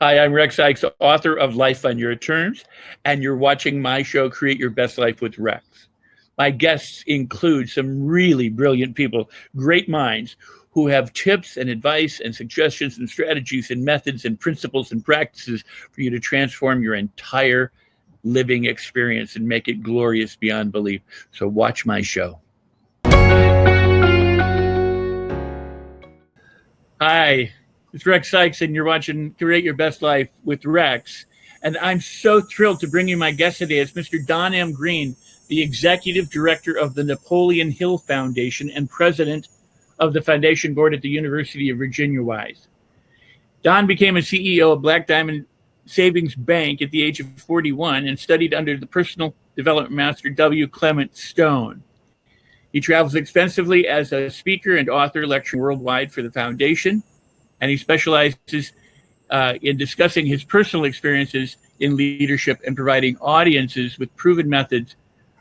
Hi, I'm Rex Sikes, author of Life on Your Terms, and you're watching my show, Create Your Best Life with Rex. My guests include some really brilliant people, great minds, who have tips and advice and suggestions and strategies and methods and principles and practices for you to transform your entire living experience and make it glorious beyond belief. So watch my show. Hi, it's Rex Sikes, and you're watching Create Your Best Life with Rex. And I'm so thrilled to bring you my guest today. It's Mr. Don M. Green, the Executive Director of the Napoleon Hill Foundation and President of the Foundation Board at the University of Virginia Wise. Don became a CEO of Black Diamond Savings Bank at the age of 41 and studied under the personal development master W. Clement Stone. He travels extensively as a speaker and author, lecturing worldwide for the foundation, and he specializes in discussing his personal experiences in leadership and providing audiences with proven methods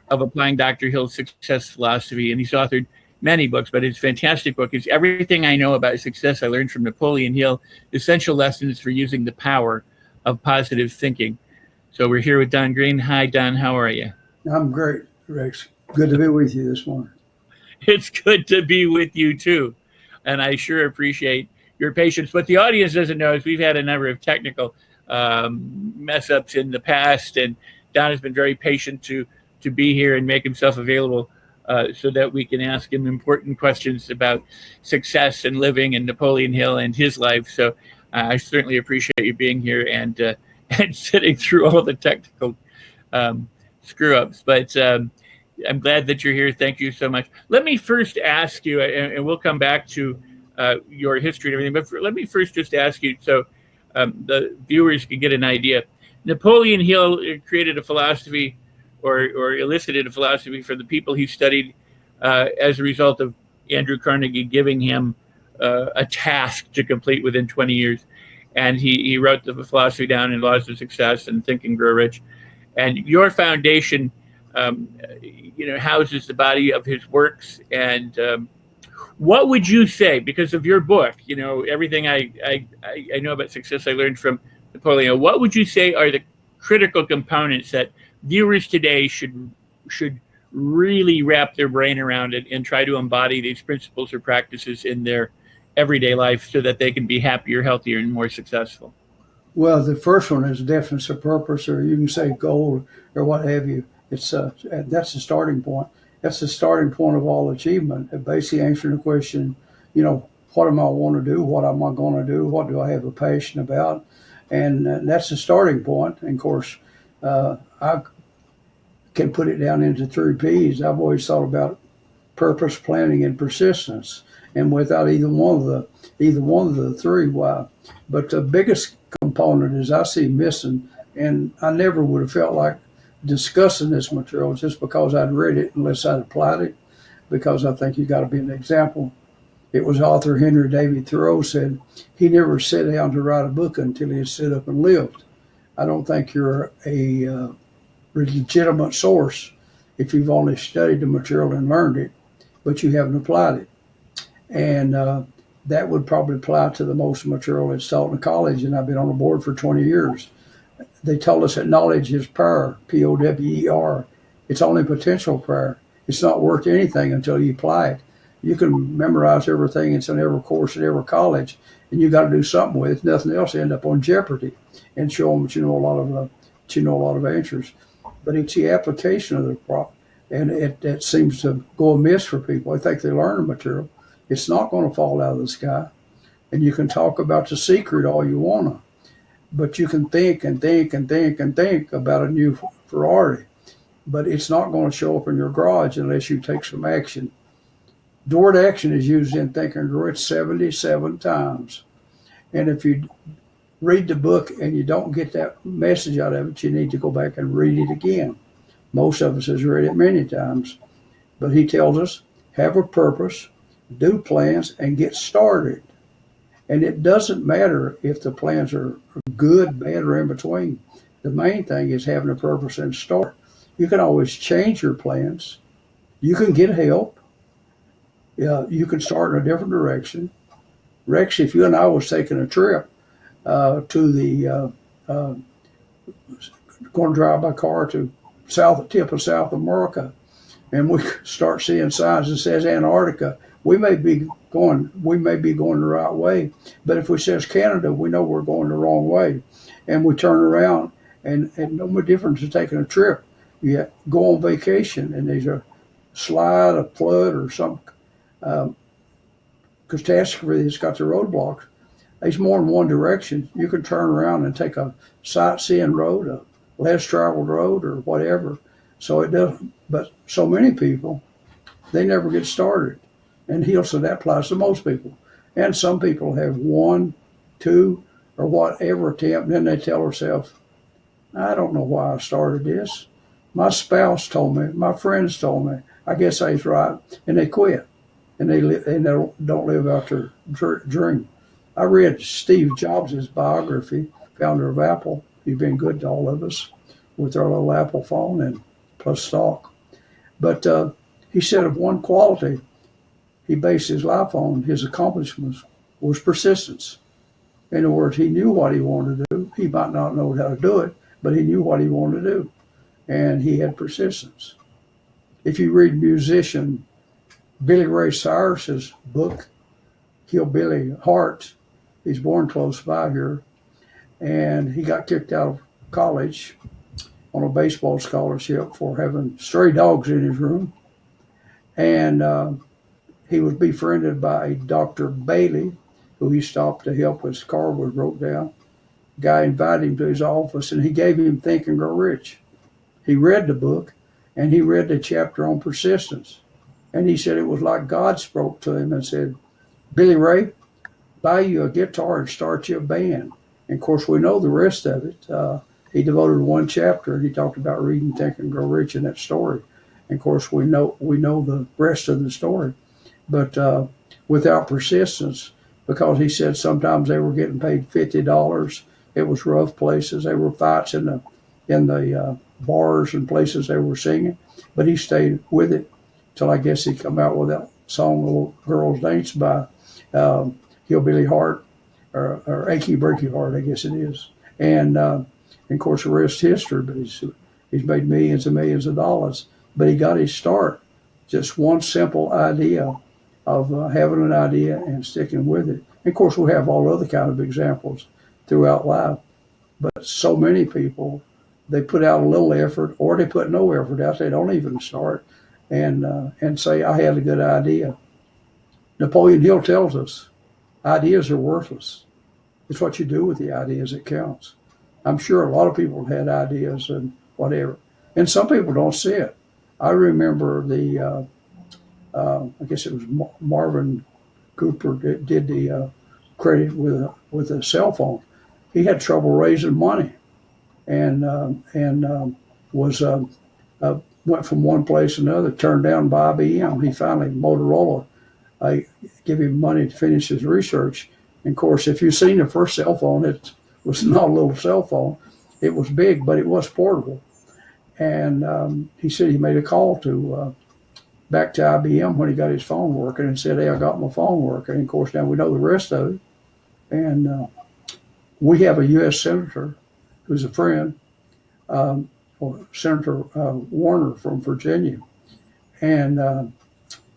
of applying Dr. Hill's success philosophy. And he's authored many books, but his fantastic book is Everything I Know About Success I Learned from Napoleon Hill, Essential Lessons for Using the Power of Positive Thinking. So we're here with Don Green. Hi, Don. How are you? I'm great, Rex. Good to be with you this morning. It's good to be with you, too. And I sure appreciate your patience. What the audience doesn't know is we've had a number of technical mess-ups in the past, and Don has been very patient to be here and make himself available so that we can ask him important questions about success and living and Napoleon Hill and his life. So I certainly appreciate you being here and sitting through all the technical screw-ups. But I'm glad that you're here. Thank you so much. Let me first ask you, and we'll come back to your history and everything, but let me first just ask you so the viewers can get an idea. Napoleon Hill created a philosophy or elicited a philosophy for the people he studied as a result of Andrew Carnegie giving him a task to complete within 20 years. And he wrote the philosophy down in Laws of Success and Think and Grow Rich. And your foundation houses the body of his works. And what would you say, because of your book, everything I know about success I learned from Napoleon, what would you say are the critical components that viewers today should really wrap their brain around it and try to embody these principles or practices in their everyday life so that they can be happier, healthier, and more successful? Well, the first one is definitely a purpose, or you can say goal or what have you. It's that's the starting point. That's the starting point of all achievement. Basically answering the question, what am I want to do? What am I going to do? What do I have a passion about? And that's the starting point. And of course, I can put it down into 3 P's. I've always thought about purpose, planning, and persistence. And without either one of the 3, why? But the biggest component is I see missing, and I never would have felt like discussing this material just because I'd read it unless I'd applied it, because I think you got to be an example. It was author Henry David Thoreau said he never sat down to write a book until he had stood up and lived. I don't think you're a legitimate source if you've only studied the material and learned it, but you haven't applied it. And that would probably apply to the most material that's taught in college, and I've been on the board for 20 years. They told us that knowledge is power, P-O-W-E-R. It's only potential power. It's not worth anything until you apply it. You can memorize everything. It's in every course at every college, and you got to do something with it. Nothing else end up on Jeopardy and show them that you know a lot of answers. But it's the application of the problem, and it seems to go amiss for people. They think they learn the material. It's not going to fall out of the sky, and you can talk about the secret all you want to, but you can think and think and think and think about a new Ferrari, but it's not going to show up in your garage unless you take some action. The word action is used in Think and Grow Rich 77 times. And if you read the book and you don't get that message out of it, you need to go back and read it again. Most of us has read it many times. But he tells us, have a purpose, do plans, and get started. And it doesn't matter if the plans are good, bad, or in between. The main thing is having a purpose and start. You can always change your plans. You can get help. You can start in a different direction. Rex, if you and I was taking a trip, to the going to drive by car to tip of South America, and we start seeing signs that says Antarctica. We may be going the right way, but if we says Canada, we know we're going the wrong way, and we turn around and no more difference than taking a trip. You go on vacation and there's a slide, a flood, or some catastrophe that's got the roadblocks. There's more than one direction. You can turn around and take a sightseeing road, a less traveled road, or whatever. So it doesn't. But so many people, they never get started. And he'll say that applies to most people. And some people have one, two, or whatever attempt, and then they tell themselves, I don't know why I started this. My spouse told me, my friends told me, I guess I was right, and they quit. And they don't live out their dream. I read Steve Jobs' biography, founder of Apple. He's been good to all of us with our little Apple phone and plus stock. But he said of one quality he based his life on, his accomplishments, was persistence. In other words, he knew what he wanted to do. He might not know how to do it, but he knew what he wanted to do. And he had persistence. If you read musician Billy Ray Cyrus's book, Hillbilly Heart, he's born close by here, and he got kicked out of college on a baseball scholarship for having stray dogs in his room. And he was befriended by a Dr. Bailey, who he stopped to help his car was broke down. Guy invited him to his office, and he gave him Think and Grow Rich. He read the book, and he read the chapter on persistence. And he said it was like God spoke to him and said, Billy Ray, buy you a guitar and start you a band. And of course, we know the rest of it. He devoted one chapter, and he talked about reading Think and Grow Rich in that story. And of course, we know the rest of the story. But without persistence, because he said sometimes they were getting paid $50. It was rough places. There were fights in the bars and places they were singing. But he stayed with it till I guess he come out with that song, Little Girls Dance by Hillbilly Heart, or Achy Breaky Heart, I guess it is. And of course, the rest is history. But he's made millions and millions of dollars. But he got his start. Just one simple idea of having an idea and sticking with it. And of course, we have all other kind of examples throughout life. But so many people, they put out a little effort, or they put no effort out. They don't even start and say, I had a good idea. Napoleon Hill tells us, ideas are worthless. It's what you do with the ideas that counts. I'm sure a lot of people had ideas and whatever. And some people don't see it. I remember I guess it was Marvin Cooper that did the credit with a cell phone. He had trouble raising money, and was went from one place to another, turned down by IBM. He finally, Motorola, give him money to finish his research. And of course, if you've seen the first cell phone, it was not a little cell phone. It was big, but it was portable. And he said he made a call back to IBM when he got his phone working and said, hey, I got my phone working. And of course, now we know the rest of it. And we have a U.S. Senator who's a friend, Senator Warner from Virginia. And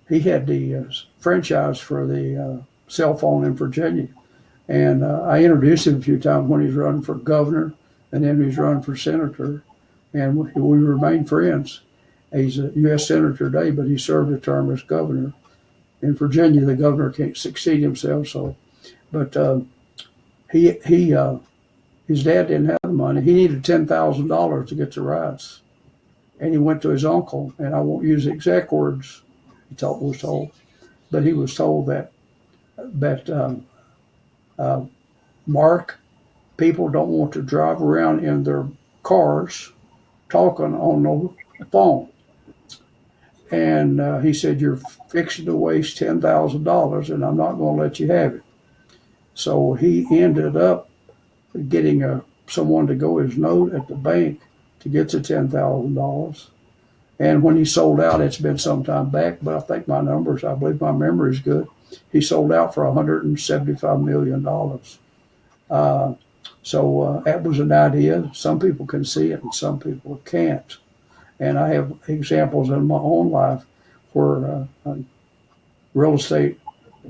he had the franchise for the cell phone in Virginia. And I introduced him a few times when he was running for governor, and then he was running for senator. And we remained friends. He's a U.S. Senator today, but he served a term as governor. In Virginia, the governor can't succeed himself. But his dad didn't have the money. He needed $10,000 to get the rights. And he went to his uncle, and I won't use the exact words was told, but he was told that Mark, people don't want to drive around in their cars talking on the phone. And he said, you're fixing to waste $10,000, and I'm not going to let you have it. So he ended up getting someone to go his note at the bank to get the $10,000. And when he sold out, it's been some time back, but I think I believe my memory is good. He sold out for $175 million. So that was an idea. Some people can see it and some people can't. And I have examples in my own life where a real estate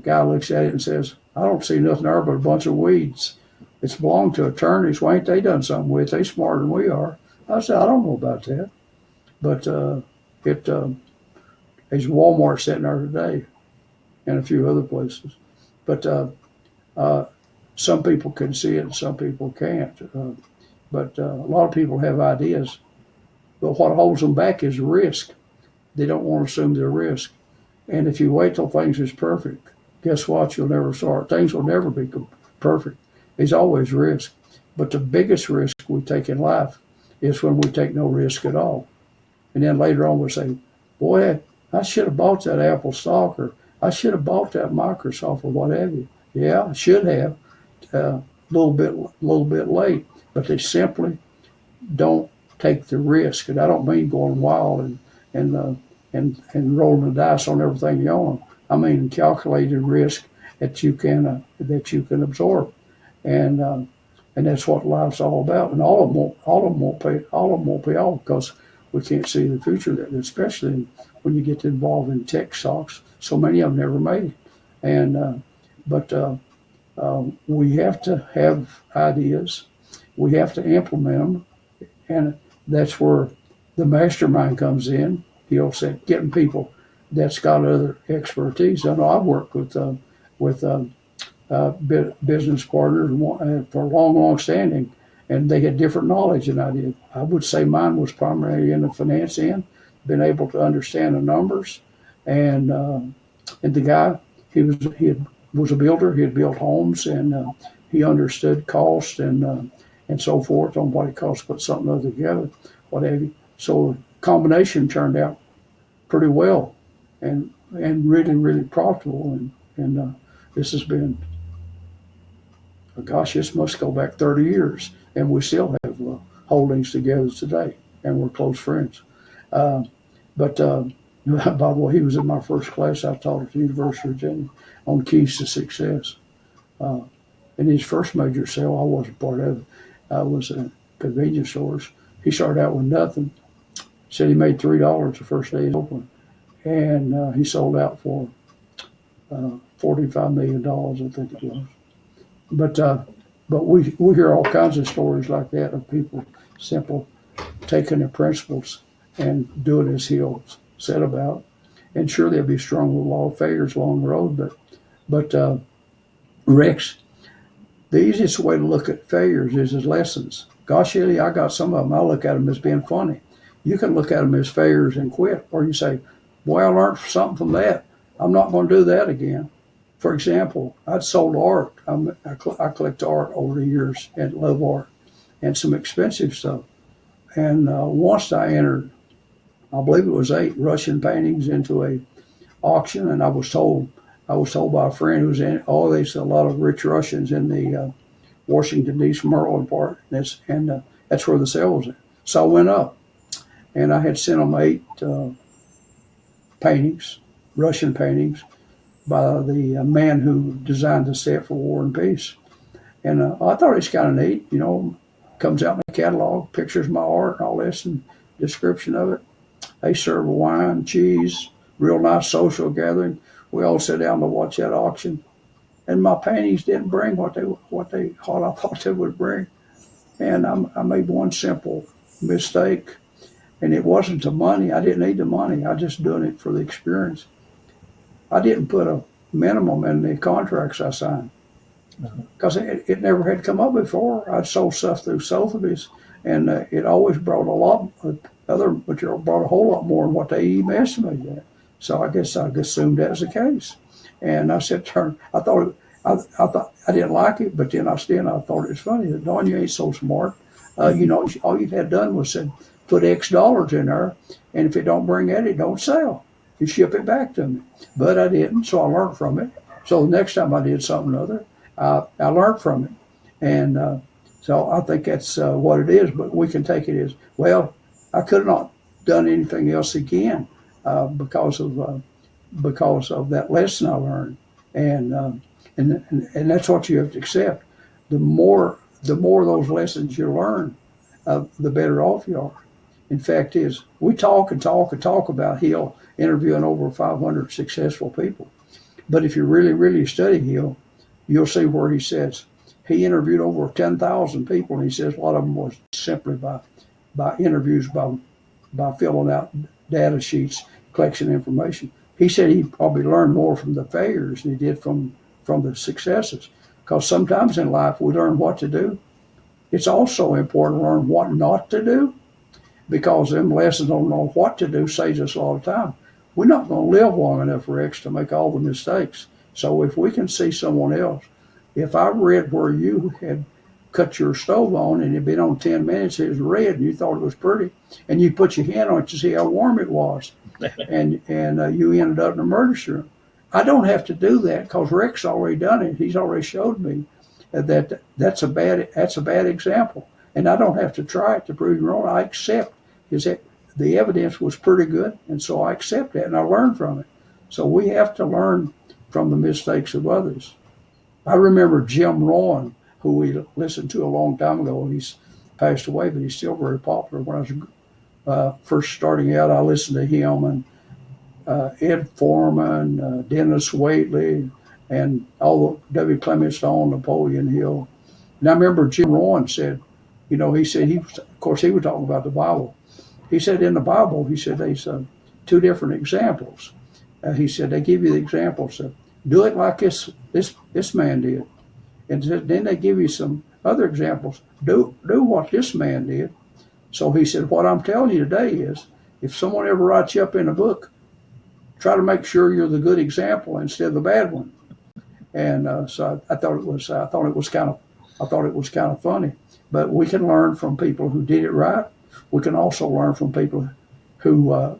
guy looks at it and says, I don't see nothing there but a bunch of weeds. It's belonged to attorneys. Why ain't they done something with it? They smarter than we are. I said, I don't know about that. But there's Walmart sitting there today and a few other places. But some people can see it and some people can't. But a lot of people have ideas. But what holds them back is risk. They don't want to assume their risk. And if you wait till things is perfect, guess what? You'll never start. Things will never be perfect. There's always risk. But the biggest risk we take in life is when we take no risk at all. And then later on we say, boy, I should have bought that Apple stock, or I should have bought that Microsoft, or what have you. Yeah, I should have. A little bit late. But they simply don't take the risk. And I don't mean going wild and rolling the dice on everything you own. I mean calculated risk that you can absorb, and that's what life's all about. And all of them won't pay off because we can't see the future of that, especially when you get involved in tech stocks. So many of them never made it, but we have to have ideas. We have to implement them, and that's where the mastermind comes in. He'll say getting people that's got other expertise. I know I've worked with business partners for long standing, and they had different knowledge than I did. I would say mine was primarily in the finance end, been able to understand the numbers, and the guy he was a builder. He had built homes, and he understood cost and so forth on what it costs to put something other together, what have you. So the combination turned out pretty well, and really profitable. And this has been, gosh, this must go back 30 years, and we still have holdings together today, and we're close friends. But by the way, he was in my first class I taught at the University of Virginia on keys to success. In his first major sale, I wasn't part of it. I was in convenience stores. He started out with nothing. Said he made $3 the first day he opened, and he sold out for $45 million, I think it was. But we hear all kinds of stories like that of people simple taking their principles and doing as he'll set about. And sure, there'll be strong with a lot of failures along the road, but Rex, the easiest way to look at failures is as lessons. Gosh, Eddie, I got some of them. I look at them as being funny. You can look at them as failures and quit, or you say, boy, I learned something from that. I'm not going to do that again. For example, I'd sold art. I collect art over the years and love art and some expensive stuff. And once I entered, I believe it was 8 Russian paintings into a auction, and I was told by a friend who was in, there's a lot of rich Russians in the Washington, D.C., Maryland part, and that's where the sale was at. So I went up, and I had sent them 8 paintings, Russian paintings, by the man who designed the set for War and Peace. And I thought it's kind of neat, comes out in the catalog, pictures my art and all this, and description of it. They serve wine, cheese, real nice social gathering. We all sat down to watch that auction, and my paintings didn't bring what I thought they would bring. And I made one simple mistake, and it wasn't the money. I didn't need the money. I just doing it for the experience. I didn't put a minimum in the contracts I signed because it never had come up before. I'd sold stuff through Sotheby's, and it always brought a lot. Other material brought a whole lot more than what they even estimated. So I guess I assumed that was the case. And I said, I thought I didn't like it, but then I thought it was funny. Don, you ain't so smart. All you had done was said, put X dollars in there, and if it don't bring that, it don't sell. You ship it back to me. But I didn't, so I learned from it. So the next time I did something other, I learned from it. And so I think that's what it is, but we can take it as, well, I could have not done anything else again because of that lesson I learned. And that's what you have to accept. the more those lessons you learn, the better off you are. In fact, is we talk and talk and talk about Hill interviewing over 500 successful people, but if you really, really study Hill, you'll see where he says he interviewed over 10,000 people, and he says a lot of them was simply by interviews, by filling out data sheets, collection information. He said he probably learned more from the failures than he did from the successes, because sometimes in life we learn what to do. It's also important to learn what not to do, because them lessons on know what to do saves us a lot of time. We're not going to live long enough, Rex, to make all the mistakes. So if we can see someone else, if I read where you had cut your stove on and it had been on 10 minutes, it was red and you thought it was pretty, and you put your hand on it to see how warm it was, and you ended up in a emergency room. I don't have to do that because Rex already done it. He's already showed me that's a bad example, and I don't have to try it to prove you wrong. I accept the evidence was pretty good, and so I accept that and I learn from it. So we have to learn from the mistakes of others. I remember Jim Rohn, who we listened to a long time ago. He's passed away, but he's still very popular. When I was first starting out, I listened to him and Ed Foreman, Dennis Waitley, and all the W. Clement Stone, Napoleon Hill. And I remember Jim Rohn said, he said of course he was talking about the Bible. He said in the Bible, he said there's two different examples. He said they give you the examples of do it like this man did, and then they give you some other examples. Do what this man did. So he said, what I'm telling you today is, if someone ever writes you up in a book, try to make sure you're the good example instead of the bad one. And so I thought it was kind of funny. But we can learn from people who did it right. We can also learn from people who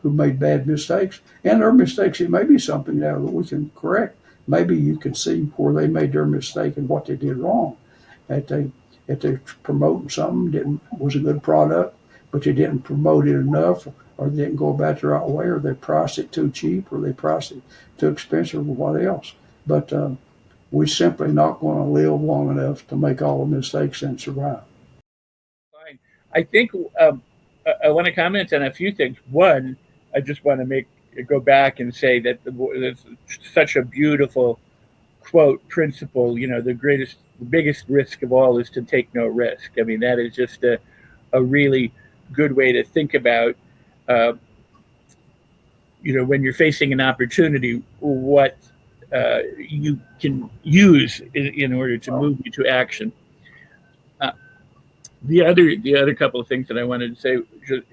made bad mistakes, and their mistakes. It may be something now that we can correct. Maybe you can see where they made their mistake and what they did wrong. That they promoting something was a good product, but they didn't promote it enough, or they didn't go about it the right way, or they priced it too cheap, or they priced it too expensive, or what else. But we're simply not going to live long enough to make all the mistakes and survive. Fine. I think I want to comment on a few things. One, I just want to go back and say that there's such a beautiful quote principle. The biggest risk of all is to take no risk. I mean, that is just a really good way to think about, when you're facing an opportunity, what you can use in order to move you to action. The other couple of things that I wanted to say,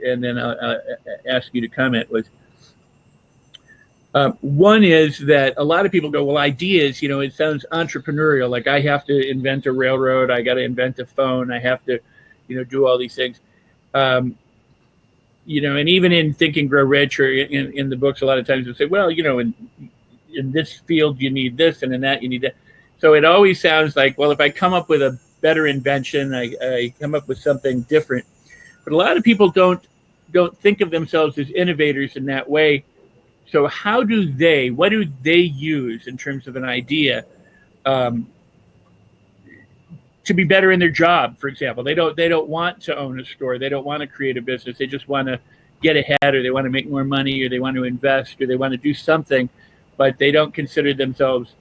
and then I'll ask you to comment, was one is that a lot of people go, well, ideas, it sounds entrepreneurial. Like I have to invent a railroad, I got to invent a phone, I have to, do all these things. And even in Think and Grow Rich, or in the books, a lot of times they say, well, in this field you need this, and in that you need that. So it always sounds like, well, if I come up with a better invention, I come up with something different. But a lot of people don't think of themselves as innovators in that way. So what do they use in terms of an idea to be better in their job? For example, they don't want to own a store, they don't want to create a business, they just want to get ahead, or they want to make more money, or they want to invest, or they want to do something, but they don't consider themselves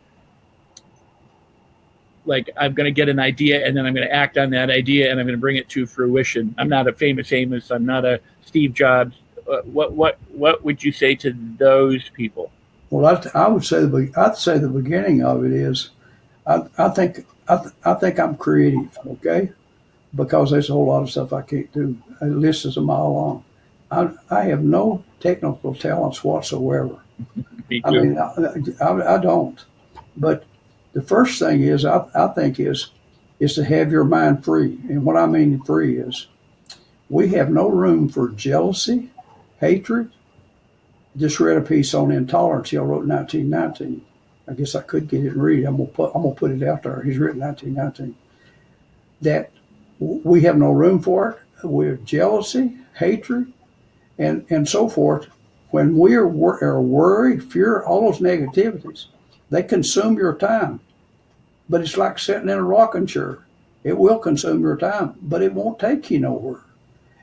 like, I'm going to get an idea and then I'm going to act on that idea and I'm going to bring it to fruition. I'm not a famous Amos, I'm not a Steve Jobs. What would you say to those people? Well, I'd say the beginning of it is, I think I'm creative, okay, because there's a whole lot of stuff I can't do. The list is a mile long. I have no technical talents whatsoever. Me too. I mean, I don't. But the first thing is, I think is to have your mind free. And what I mean free is, we have no room for jealousy, hatred. Just read a piece on intolerance he wrote in 1919. I guess I could get it and read it. I'm gonna put it out there. He's written 1919. That we have no room for it. We're jealousy, hatred, and so forth. When we are worried, fear, all those negativities, they consume your time. but it's like sitting in a rocking chair. It will consume your time, but it won't take you nowhere.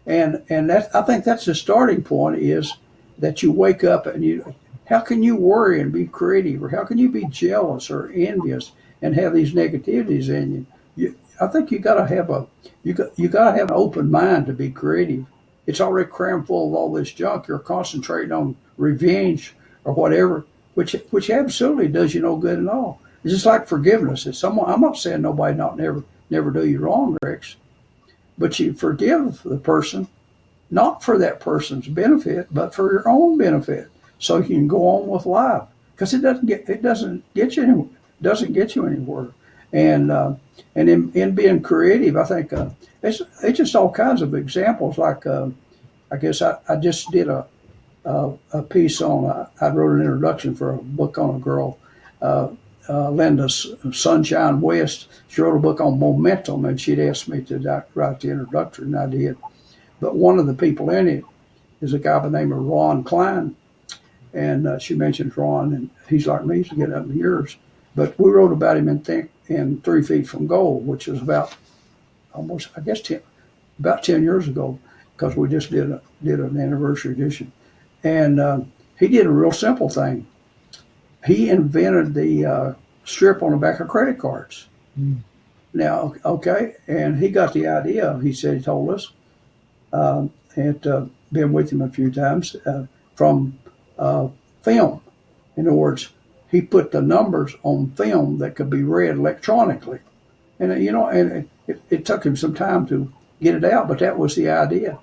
And that, I think that's the starting point, is that you wake up and how can you worry and be creative, or how can you be jealous or envious and have these negativities in you? I think you got to have you got to have an open mind to be creative. It's already crammed full of all this junk. You're concentrating on revenge or whatever, which absolutely does you no good at all. It's just like forgiveness. It's someone. I'm not saying nobody not never do you wrong, Rex, but you forgive the person, not for that person's benefit, but for your own benefit, so you can go on with life. Because it doesn't get you anywhere. And in being creative, I think it's just all kinds of examples. Like I guess I just did a piece on. I wrote an introduction for a book on a girl, Linda Sunshine West. She wrote a book on momentum, and she'd asked me to write the introduction, and I did. But one of the people in it is a guy by the name of Ron Klein, and she mentions Ron, and he's like me, he's getting up in years. But we wrote about him in 3 Feet from Gold, which is about almost, I guess, about 10 years ago, because we just did an anniversary edition. And he did a real simple thing. He invented the strip on the back of credit cards. Mm. Now, okay, and he got the idea. He said, he told us, had been with him a few times, from film. In other words, he put the numbers on film that could be read electronically. And, and it took him some time to get it out, but that was the idea.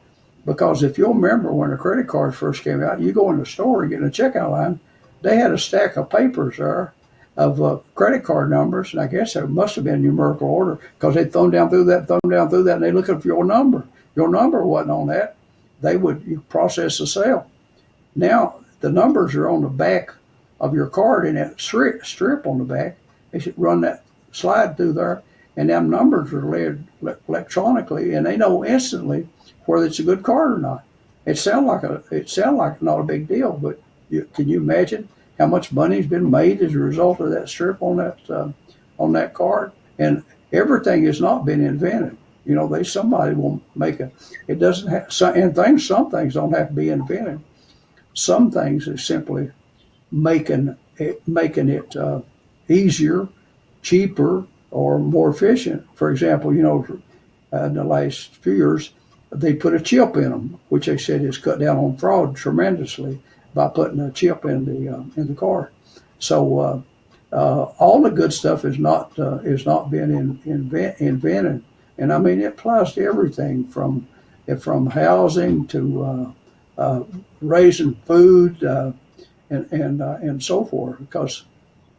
Because if you'll remember when the credit cards first came out, you go in the store and get in a checkout line, they had a stack of papers there of credit card numbers, and I guess it must have been numerical order, because they'd thumb down through that, and they look up for your number. Your number wasn't on that. You process the sale. Now, the numbers are on the back of your card in that strip on the back. They should run that slide through there, and them numbers are read electronically, and they know instantly whether it's a good card or not. It sound like not a big deal, but can you imagine how much money's been made as a result of that strip on that card? And everything has not been invented. Somebody will make it doesn't have, some things don't have to be invented. Some things are simply making it easier, cheaper, or more efficient. For example, in the last few years, they put a chip in them, which they said has cut down on fraud tremendously by putting a chip in the card. So all the good stuff is not being invented, and I mean it applies to everything from housing to raising food and so forth. Because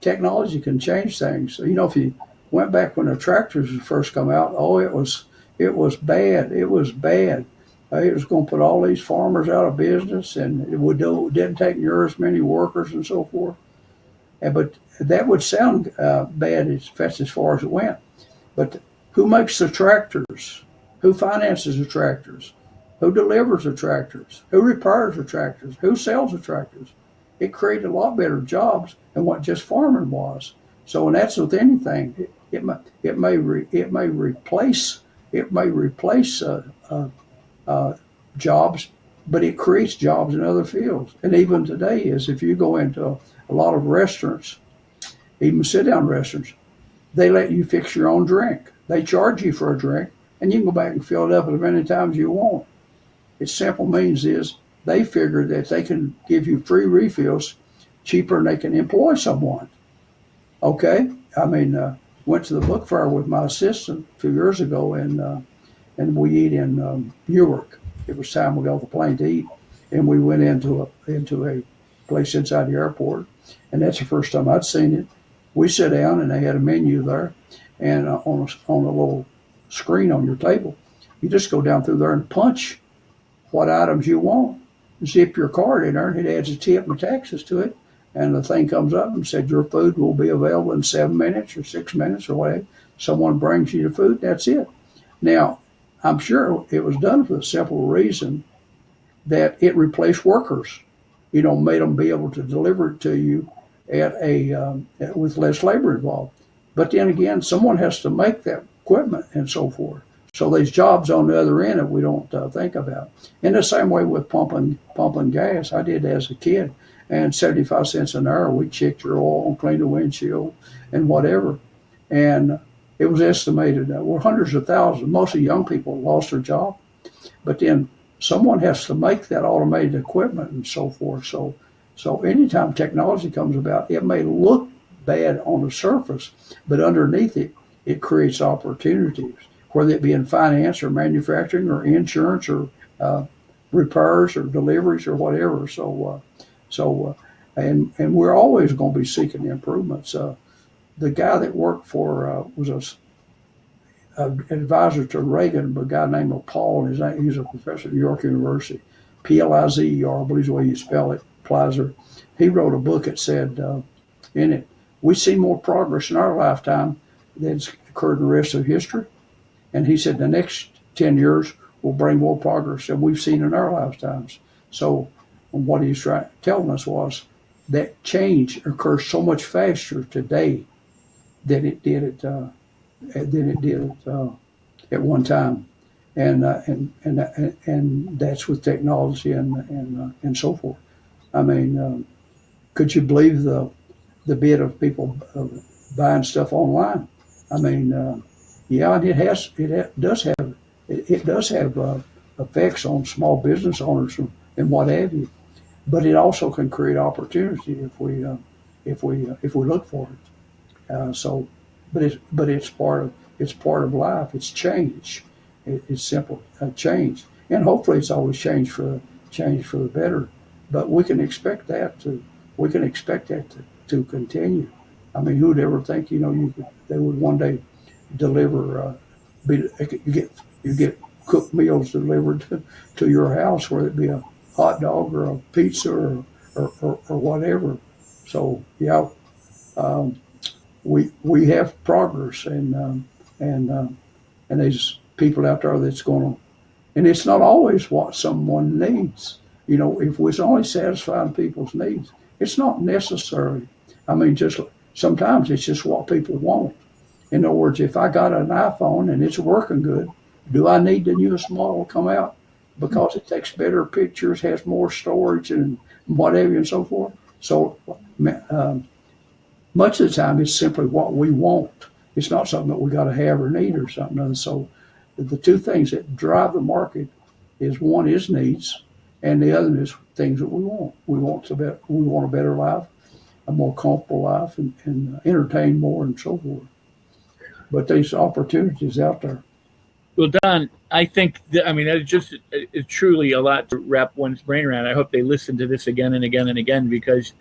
technology can change things. So, if you went back when the tractors first come out, it was bad. It was bad. It was going to put all these farmers out of business, and it didn't take near as many workers and so forth. But that would sound bad as far as it went. But who makes the tractors? Who finances the tractors? Who delivers the tractors? Who repairs the tractors? Who sells the tractors? It created a lot better jobs than what just farming was. So, and that's with anything. It may replace jobs, but it creates jobs in other fields. And even today, if you go into a lot of restaurants, even sit-down restaurants, they let you fix your own drink. They charge you for a drink, and you can go back and fill it up as many times as you want. Its simple means is they figure that they can give you free refills cheaper than they can employ someone. Okay? I mean, went to the book fair with my assistant a few years ago, and we eat in Newark. It was time we got off the plane to eat, and we went into a place inside the airport, and that's the first time I'd seen it. We sat down, and they had a menu there, and on a little screen on your table, you just go down through there and punch what items you want. Zip your card in there, and it adds a tip and taxes to it, and the thing comes up and said your food will be available in 7 minutes or 6 minutes or whatever. Someone brings you the food, that's it. Now, I'm sure it was done for the simple reason that it replaced workers. Made them be able to deliver it to you with less labor involved. But then again, someone has to make that equipment and so forth. So there's jobs on the other end that we don't think about. In the same way with pumping gas, I did as a kid, and 75 cents an hour, we checked your oil, cleaned the windshield, and whatever. And it was estimated that hundreds of thousands, mostly young people, lost their job. But then someone has to make that automated equipment and so forth. So anytime technology comes about, it may look bad on the surface, but underneath it, it creates opportunities, whether it be in finance or manufacturing or insurance or repairs or deliveries or whatever. And we're always going to be seeking improvements. The guy that worked for was an advisor to Reagan, a guy named Paul. He's a professor at New York University, Plizer, I believe is the way you spell it, Plizer. He wrote a book that said in it, we see more progress in our lifetime than's occurred in the rest of history. And he said the next 10 years will bring more progress than we've seen in our lifetimes. So what he's telling us was that change occurs so much faster today than it did at one time. And that's with technology and so forth. I mean, could you believe the bit of people buying stuff online? I mean, yeah, and it does have effects on small business owners and what have you, but it also can create opportunity if we look for it. But it's part of life. It's change. It's simple change, and hopefully it's always change for the better. But we can expect that to continue. I mean, who'd ever think they would one day deliver you get cooked meals delivered to your house, whether it be a hot dog or a pizza or whatever. So yeah, we have progress, and there's people out there that's going to, and it's not always what someone needs. If we're only satisfying people's needs, it's not necessary. I mean, just sometimes it's just what people want. In other words, if I got an iPhone and it's working good, do I need the newest model come out because it takes better pictures, has more storage and whatever and so forth? So much of the time it's simply what we want. It's not something that we got to have or need or something. And so the two things that drive the market is one is needs, and the other is things that we want. We want a better life, a more comfortable life, and entertain more and so forth. But there's opportunities out there. Well, Don, I think that's just it's truly a lot to wrap one's brain around. I hope they listen to this again and again and again because,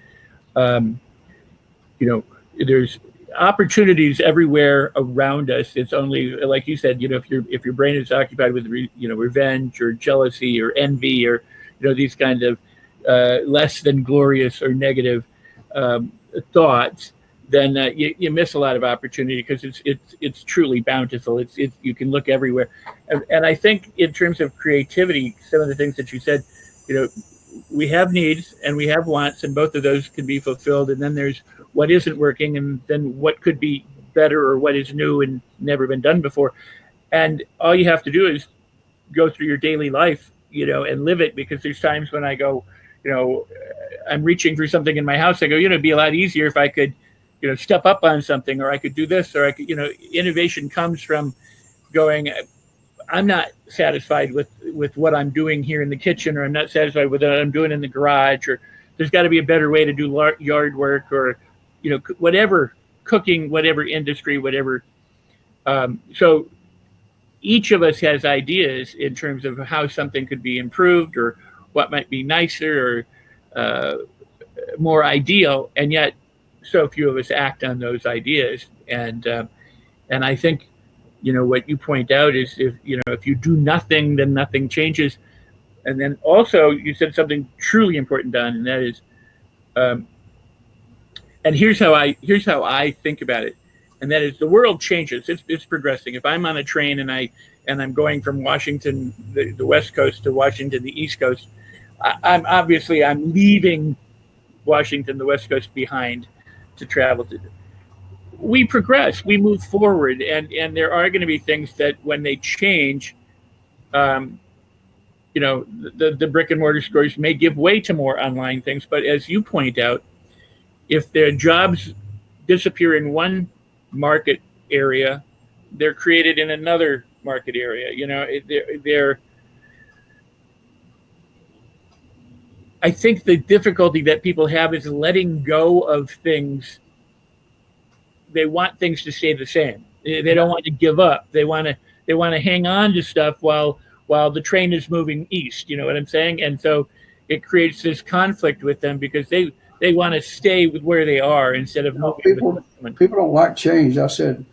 there's opportunities everywhere around us. It's only like you said, if your brain is occupied with revenge or jealousy or envy or these kinds of less than glorious or negative thoughts, then you miss a lot of opportunity because it's truly bountiful. You can look everywhere, and I think in terms of creativity, some of the things that you said, we have needs and we have wants, and both of those can be fulfilled. And then there's what isn't working, and then what could be better or what is new and never been done before. And all you have to do is go through your daily life, and live it. Because there's times when I go, I'm reaching for something in my house. I go, it'd be a lot easier if I could, step up on something, or I could do this, or I could, innovation comes from going, I'm not satisfied with what I'm doing here in the kitchen, or I'm not satisfied with what I'm doing in the garage, or there's got to be a better way to do yard work, or, whatever, cooking, whatever industry, whatever. So each of us has ideas in terms of how something could be improved or what might be nicer or more ideal. And yet so few of us act on those ideas. And I think, what you point out is if you do nothing, then nothing changes. And then also you said something truly important, Don, and that is, and here's how I think about it. And that is the world changes. It's progressing. If I'm on a train and I'm going from Washington, the West Coast, to Washington, the East Coast, I'm leaving Washington, the West Coast behind to travel to. we progress, we move forward, and there are going to be things that when they change, um, the brick and mortar stores may give way to more online things. But as you point out, if their jobs disappear in one market area, they're created in another market area. They're I think the difficulty that people have is letting go of things. They want things to stay the same. They don't want to give up. They want to hang on to stuff while the train is moving east. You know what I'm saying? And so it creates this conflict with them because they want to stay with where they are instead of moving with the moment. People don't like change. I said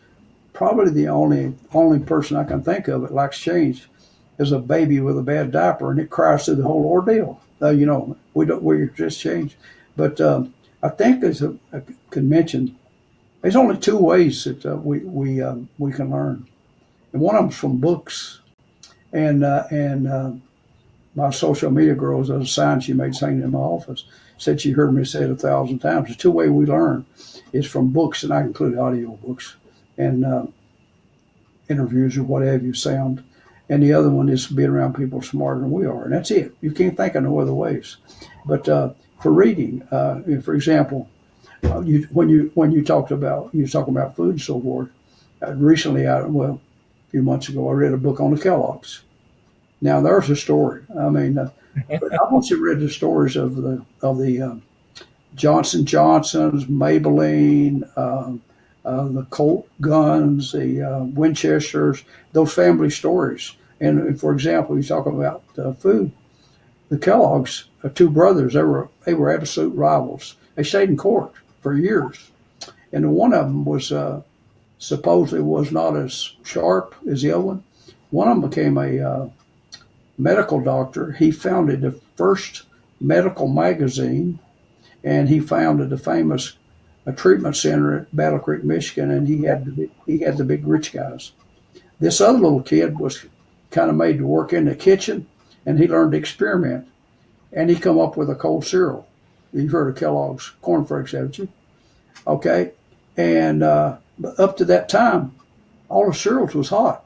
probably the only person I can think of that likes change is a baby with a bad diaper, and it cries through the whole ordeal. We just change. But I think I could mention there's only two ways that we can learn, and one of them's from books. And my social media girl was a sign she made saying in my office. Said she heard me say it 1,000 times. The two ways we learn is from books, and I include audio books and interviews or whatever you sound. And the other one is being around people smarter than we are, and that's it. You can't think of no other ways. But for reading, for example, when you talked about food and so forth. Recently, a few months ago, I read a book on the Kellogg's. Now there's a story. I mean, but I've also read the stories of the Johnson Johnsons, Maybelline, the Colt guns, the Winchesters, those family stories. And for example, you talk about food. The Kellogg's, two brothers, they were absolute rivals. They stayed in court for years, and one of them was supposedly was not as sharp as the other one. One of them became a medical doctor. He founded the first medical magazine, and he founded the famous treatment center at Battle Creek, Michigan. And he had the big rich guys. This other little kid was kind of made to work in the kitchen, and he learned to experiment. And he come up with a cold cereal. You've heard of Kellogg's cornflakes, haven't you? Okay, and up to that time, all the cereals was hot.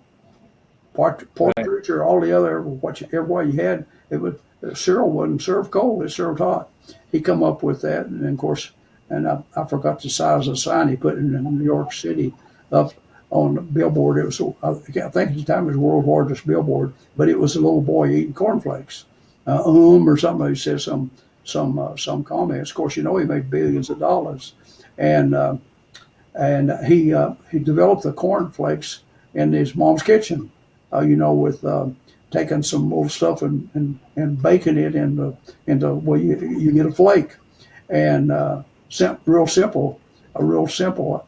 Partridge or all the other everybody you had, the cereal wasn't served cold; it served hot. He come up with that, and of course, and I forgot the size of the sign he put in New York City up on the billboard. It was, I think at the time it was the world's largest billboard, but it was a little boy eating cornflakes, or something. He said some comments. Of course, he made billions of dollars, and he developed the cornflakes in his mom's kitchen. With taking some old stuff and baking it into you get a flake, and a real simple idea,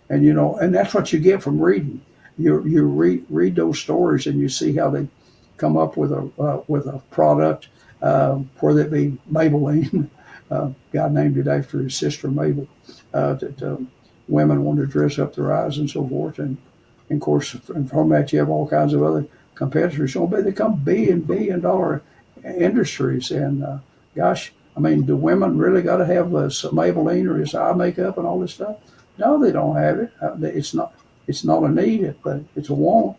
and that's what you get from reading. You read those stories and you see how they come up with a product, whether it be Maybelline, guy named it after his sister Mabel, that women wanted to dress up their eyes and so forth, and of course, from that you have all kinds of other competitors. They become billion dollar industries, and gosh, I mean, do women really got to have some Maybelline or his eye makeup and all this stuff? No, they don't have it. It's not a need, but it's a want,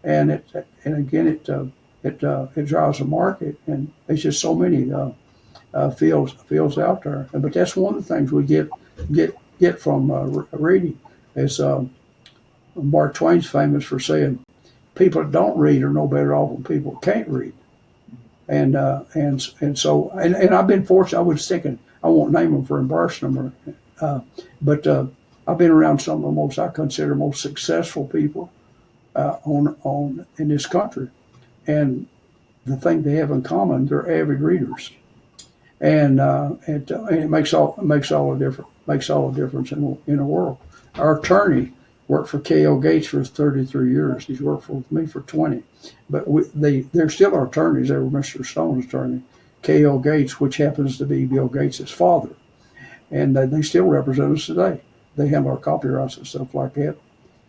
and again it drives a market, and there's just so many fields out there. But that's one of the things we get from reading is. Mark Twain's famous for saying, "People that don't read are no better off than people that can't read." And so I've been fortunate. I was thinking I won't name them for embarrassing them, but I've been around some of the most I consider most successful people in this country, and the thing they have in common, they're avid readers, and it makes all the difference in the world. Our attorney worked for K.O. Gates for 33 years. He's worked for me for 20. But they're still our attorneys. They were Mr. Stone's attorney. K.O. Gates, which happens to be Bill Gates' father. And they still represent us today. They handle our copyrights and stuff like that,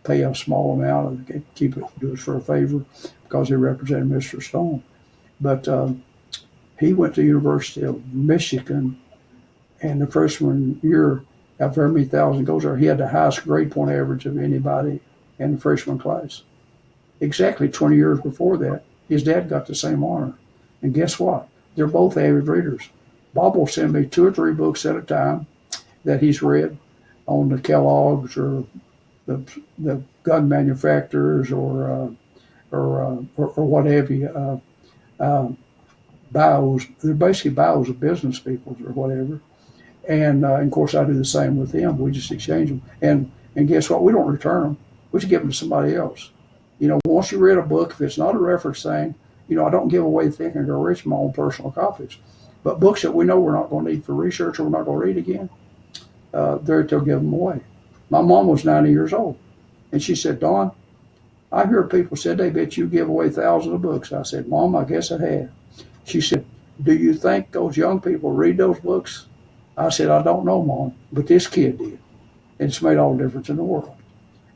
pay a small amount, and do us for a favor because they represented Mr. Stone. But he went to the University of Michigan, and the freshman year Out very many thousand goes there. He had the highest grade point average of anybody in the freshman class. Exactly 20 years before that, his dad got the same honor. And guess what? They're both avid readers. Bob will send me 2 or 3 books at a time that he's read on the Kellogg's or the gun manufacturers or what have you. Bios. They're basically bios of business people or whatever. And of course, I do the same with him. We just exchange them. And guess what? We don't return them. We just give them to somebody else. Once you read a book, if it's not a reference thing, I don't give away Think and Grow Rich, my own personal copies. But books that we know we're not going to need for research or we're not going to read again, they'll give them away. My mom was 90 years old, and she said, Don, I hear people said they bet you give away thousands of books. I said, Mom, I guess I have. She said, do you think those young people read those books? I said, I don't know, Mom, but this kid did. And it's made all the difference in the world.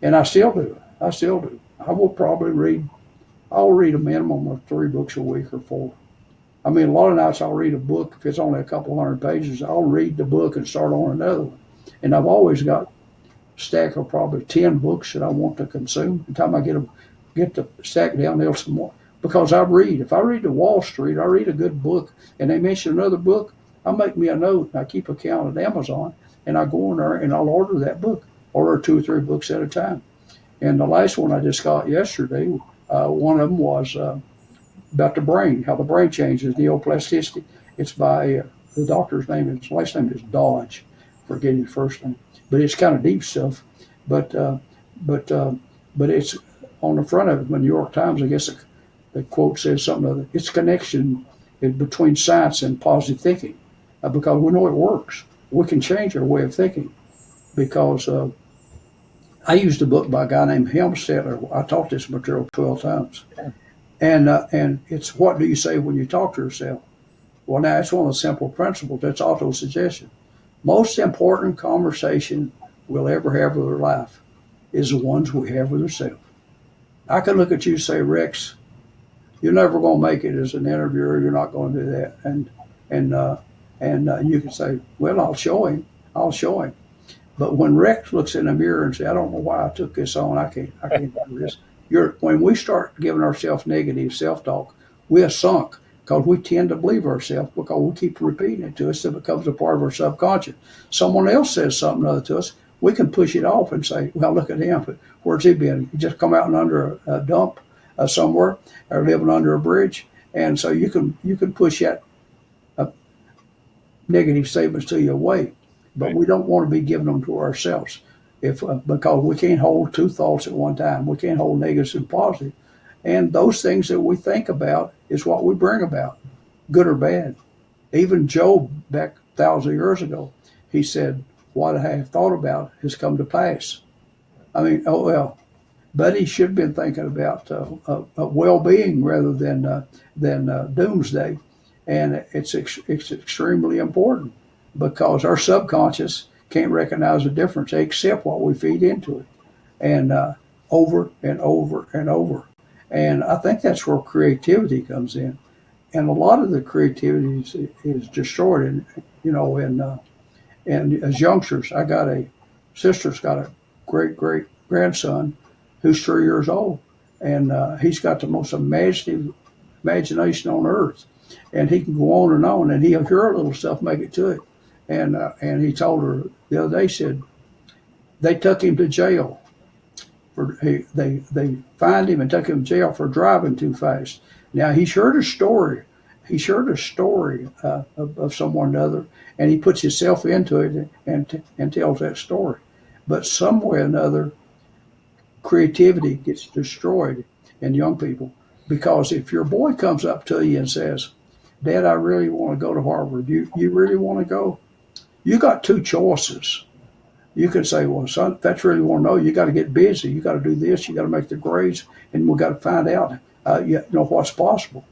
And I still do. I will probably I'll read a minimum of 3 books a week or 4. I mean, a lot of nights I'll read a book. If it's only a couple hundred pages, I'll read the book and start on another one. And I've always got a stack of probably 10 books that I want to consume. By the time I get the stack down, there's some more. Because I read. If I read the Wall Street, I read a good book, and they mention another book, I make me a note, and I keep a count at Amazon, and I go in there and I'll order that book, order 2 or 3 books at a time. And the last one I just got yesterday, one of them was about the brain, how the brain changes, neuroplasticity. It's by the doctor's name. His last name is Dodge, forgetting his first name. But it's kind of deep stuff. But it's on the front of it. The New York Times, I guess the quote says something other. It's connection between science and positive thinking, because we know it works. We can change our way of thinking, because I used a book by a guy named Helmstetter. I taught this material 12 times. And it's what do you say when you talk to yourself? Well, now it's one of the simple principles. That's auto-suggestion. Most important conversation we'll ever have with our life is the ones we have with ourselves. I could look at you and say, Rex, you're never going to make it as an interviewer. You're not going to do that. And you can say, well, I'll show him. But when Rex looks in the mirror and says, I don't know why I took this on. I can't do this. When we start giving ourselves negative self-talk, we are sunk, because we tend to believe ourselves because we keep repeating it to us. It becomes a part of our subconscious. Someone else says something other to us, we can push it off and say, well, look at him. But where's he been? He just come out and under a dump somewhere, or living under a bridge. And so you can push that negative statements to you away. But we don't want to be giving them to ourselves, because we can't hold 2 thoughts at one time. We can't hold negative and positive. And those things that we think about is what we bring about, good or bad. Even Job, back 1,000 years ago, he said, what I have thought about has come to pass. I mean, but he should have been thinking about well-being rather than doomsday. And it's extremely important, because our subconscious can't recognize the difference. They accept what we feed into it, and over and over and over. And I think that's where creativity comes in. And a lot of the creativity is destroyed. And as youngsters, sister's got a great grandson who's 3 years old, and he's got the most imaginative imagination on earth. And he can go on, and he'll hear little stuff, make it to it. And he told her the other day, said, they took him to jail. They fined him and took him to jail for driving too fast. Now, he's heard a story. Of someone or other, and he puts himself into it and tells that story. But some way or another, creativity gets destroyed in young people, because if your boy comes up to you and says, Dad, I really want to go to Harvard. You really want to go? You got 2 choices. You can say, well, son, if that's really want to know, you got to get busy. You got to do this. You got to make the grades, and we got to find out, what's possible.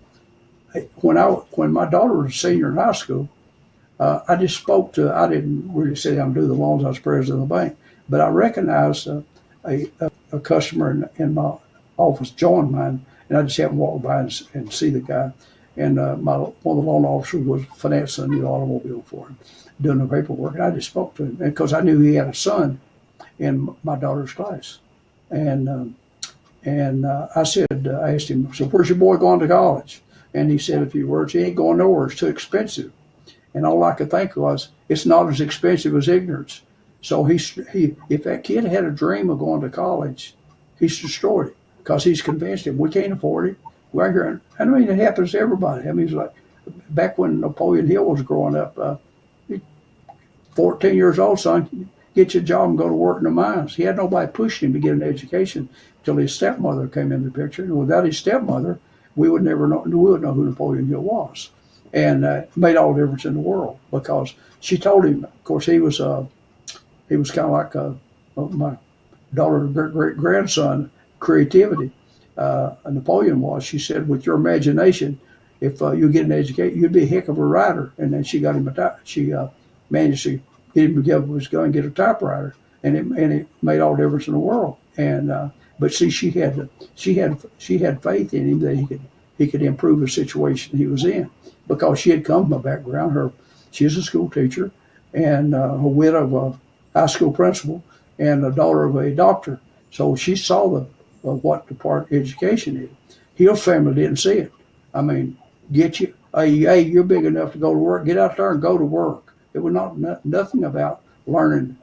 When my daughter was a senior in high school, I just spoke to. I didn't really sit down and do the loans. I was president of the bank, but I recognized a customer in my office joined mine, and I just happened to walk by and see the guy. And one of the loan officers was financing the automobile for him, doing the paperwork. And I just spoke to him because I knew he had a son in my daughter's class. And I said, I asked him, so where's your boy going to college? And he said a few words, he ain't going nowhere, it's too expensive. And all I could think was, it's not as expensive as ignorance. So if that kid had a dream of going to college, he's destroyed it because he's convinced him we can't afford it. We're here. I mean, it happens to everybody. I mean, it's like back when Napoleon Hill was growing up, 14 years old, son, get you a job and go to work in the mines. He had nobody pushing him to get an education until his stepmother came in the picture. And without his stepmother, we would never know. We would know who Napoleon Hill was, and it made all the difference in the world because she told him. Of course, he was kind of like my daughter's great grandson. Creativity. Napoleon was. She said, with your imagination, if you get an education, you'd be a heck of a writer. And then she got him she managed to get him to go and get a typewriter, and it made all the difference in the world. And but see, she had faith in him that he could improve the situation he was in because she had come from a background. She's a school teacher and a widow of a high school principal and a daughter of a doctor. So she saw what the part of education is. Hill's family didn't see it. I mean, hey, you're big enough to go to work. Get out there and go to work. It was nothing about learning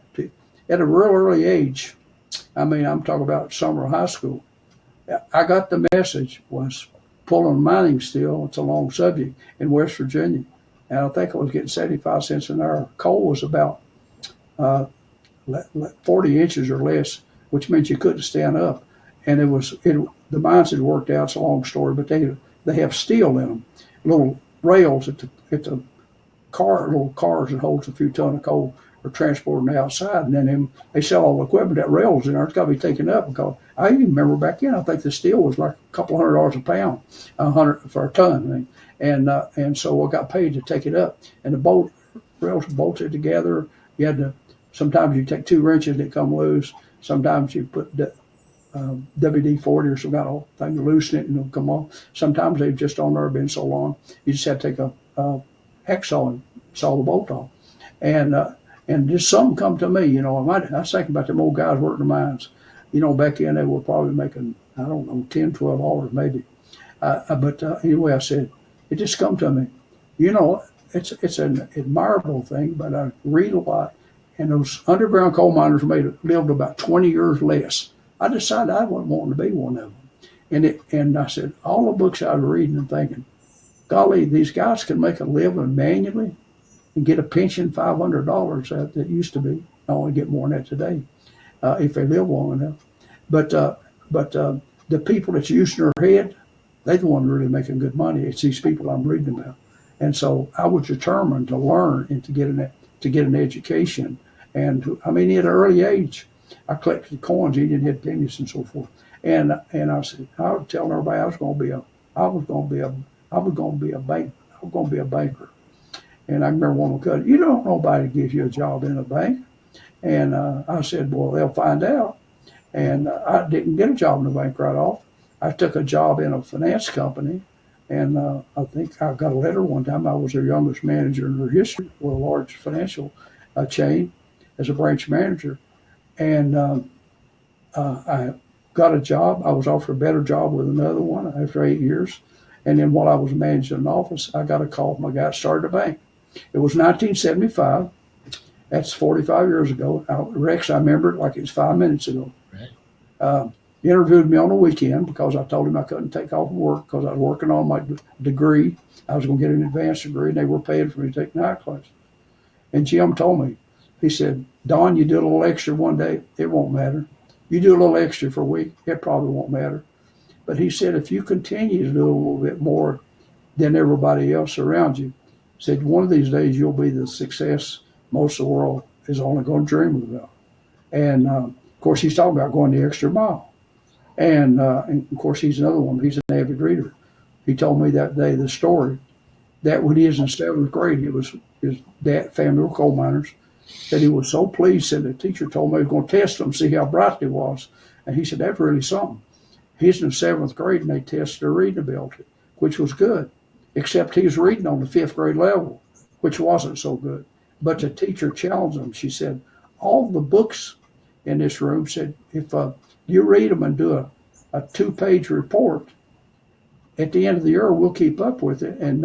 at a real early age. I mean, I'm talking about summer high school. I got the message was pulling mining steel. It's a long subject in West Virginia. And I think I was getting 75 cents an hour. Coal was about 40 inches or less, which meant you couldn't stand up. And the mines had worked out. It's a long story, but they have steel in them, little rails at the little cars that holds a few ton of coal are transporting outside, and then they sell all the equipment that rails in there. It's got to be taken up because I even remember back then. I think the steel was like a couple $100 a pound, $100 for a ton, and so I got paid to take it up. And the rails bolted together. You had to. Sometimes you take 2 wrenches that come loose. Sometimes you put WD-40 or some kind of thing to loosen it and it'll come off. Sometimes they've just on there been so long, you just have to take a hacksaw and saw the bolt off. And just something come to me, I was thinking about them old guys working the mines. Back then they were probably making, I don't know, $10, $12 maybe. But anyway, I said, it just come to me. It's an admirable thing, but I read a lot. And those underground coal miners lived about 20 years less. I decided I wasn't wanting to be one of them. And I said, all the books I was reading and thinking, golly, these guys can make a living manually and get a pension $500 that used to be. I only get more than that today if they live long enough. But the people that's using their head, they're the ones really making good money. It's these people I'm reading about. And so I was determined to learn and to get an education. And at an early age, I collected coins, eating head pennies and so forth. And I said, I was telling everybody I was going to be a banker. And I remember one of them, you don't know nobody gives you a job in a bank. And I said, well, they'll find out. And I didn't get a job in the bank right off. I took a job in a finance company. And I think I got a letter one time. I was their youngest manager in their history for a large financial chain as a branch manager. And I got a job. I was offered a better job with another one after 8 years. And then while I was managing an office, I got a call from a guy that started a bank. It was 1975. That's 45 years ago. Rex, I remember it like it was 5 minutes ago. Right. He interviewed me on the weekend because I told him I couldn't take off work because I was working on my degree. I was going to get an advanced degree, and they were paying for me to take night class. And Jim told me, he said, Don, you do a little extra one day, it won't matter. You do a little extra for a week, it probably won't matter. But he said, if you continue to do a little bit more than everybody else around you, he said, one of these days you'll be the success most of the world is only going to dream about. And of course, he's talking about going the extra mile. And of course, he's another one. He's an avid reader. He told me that day the story that when he was in 7th grade, his dad, family were coal miners, that he was so pleased that the teacher told me he was going to test him, see how bright he was. And he said, that's really something. He's in 7th grade and they tested their reading ability, which was good. except he was reading on the 5th grade level, which wasn't so good. But the teacher challenged him. She said, all the books in this room said, if you read them and do a 2-page report, at the end of the year, we'll keep up with it and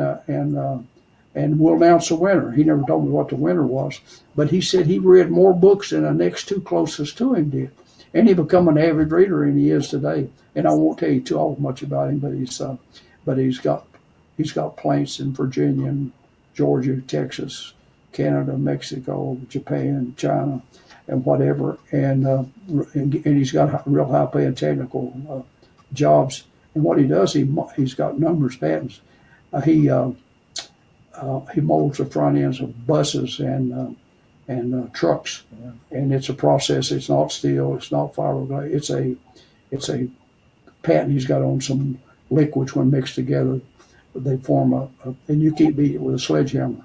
we'll announce the winner. He never told me what the winner was, but he said he read more books than the next 2 closest to him did. And he become an avid reader, and he is today. And I won't tell you too much about him, but he's got plants in Virginia, and Georgia, Texas, Canada, Mexico, Japan, China, and whatever. And he's got real high paying technical jobs. And what he does, he's got numbers patents. He molds the front ends of buses and trucks, and it's a process. It's not steel. It's not fiberglass. It's a patent he's got on some liquids. When mixed together, they form and you can't beat it with a sledgehammer.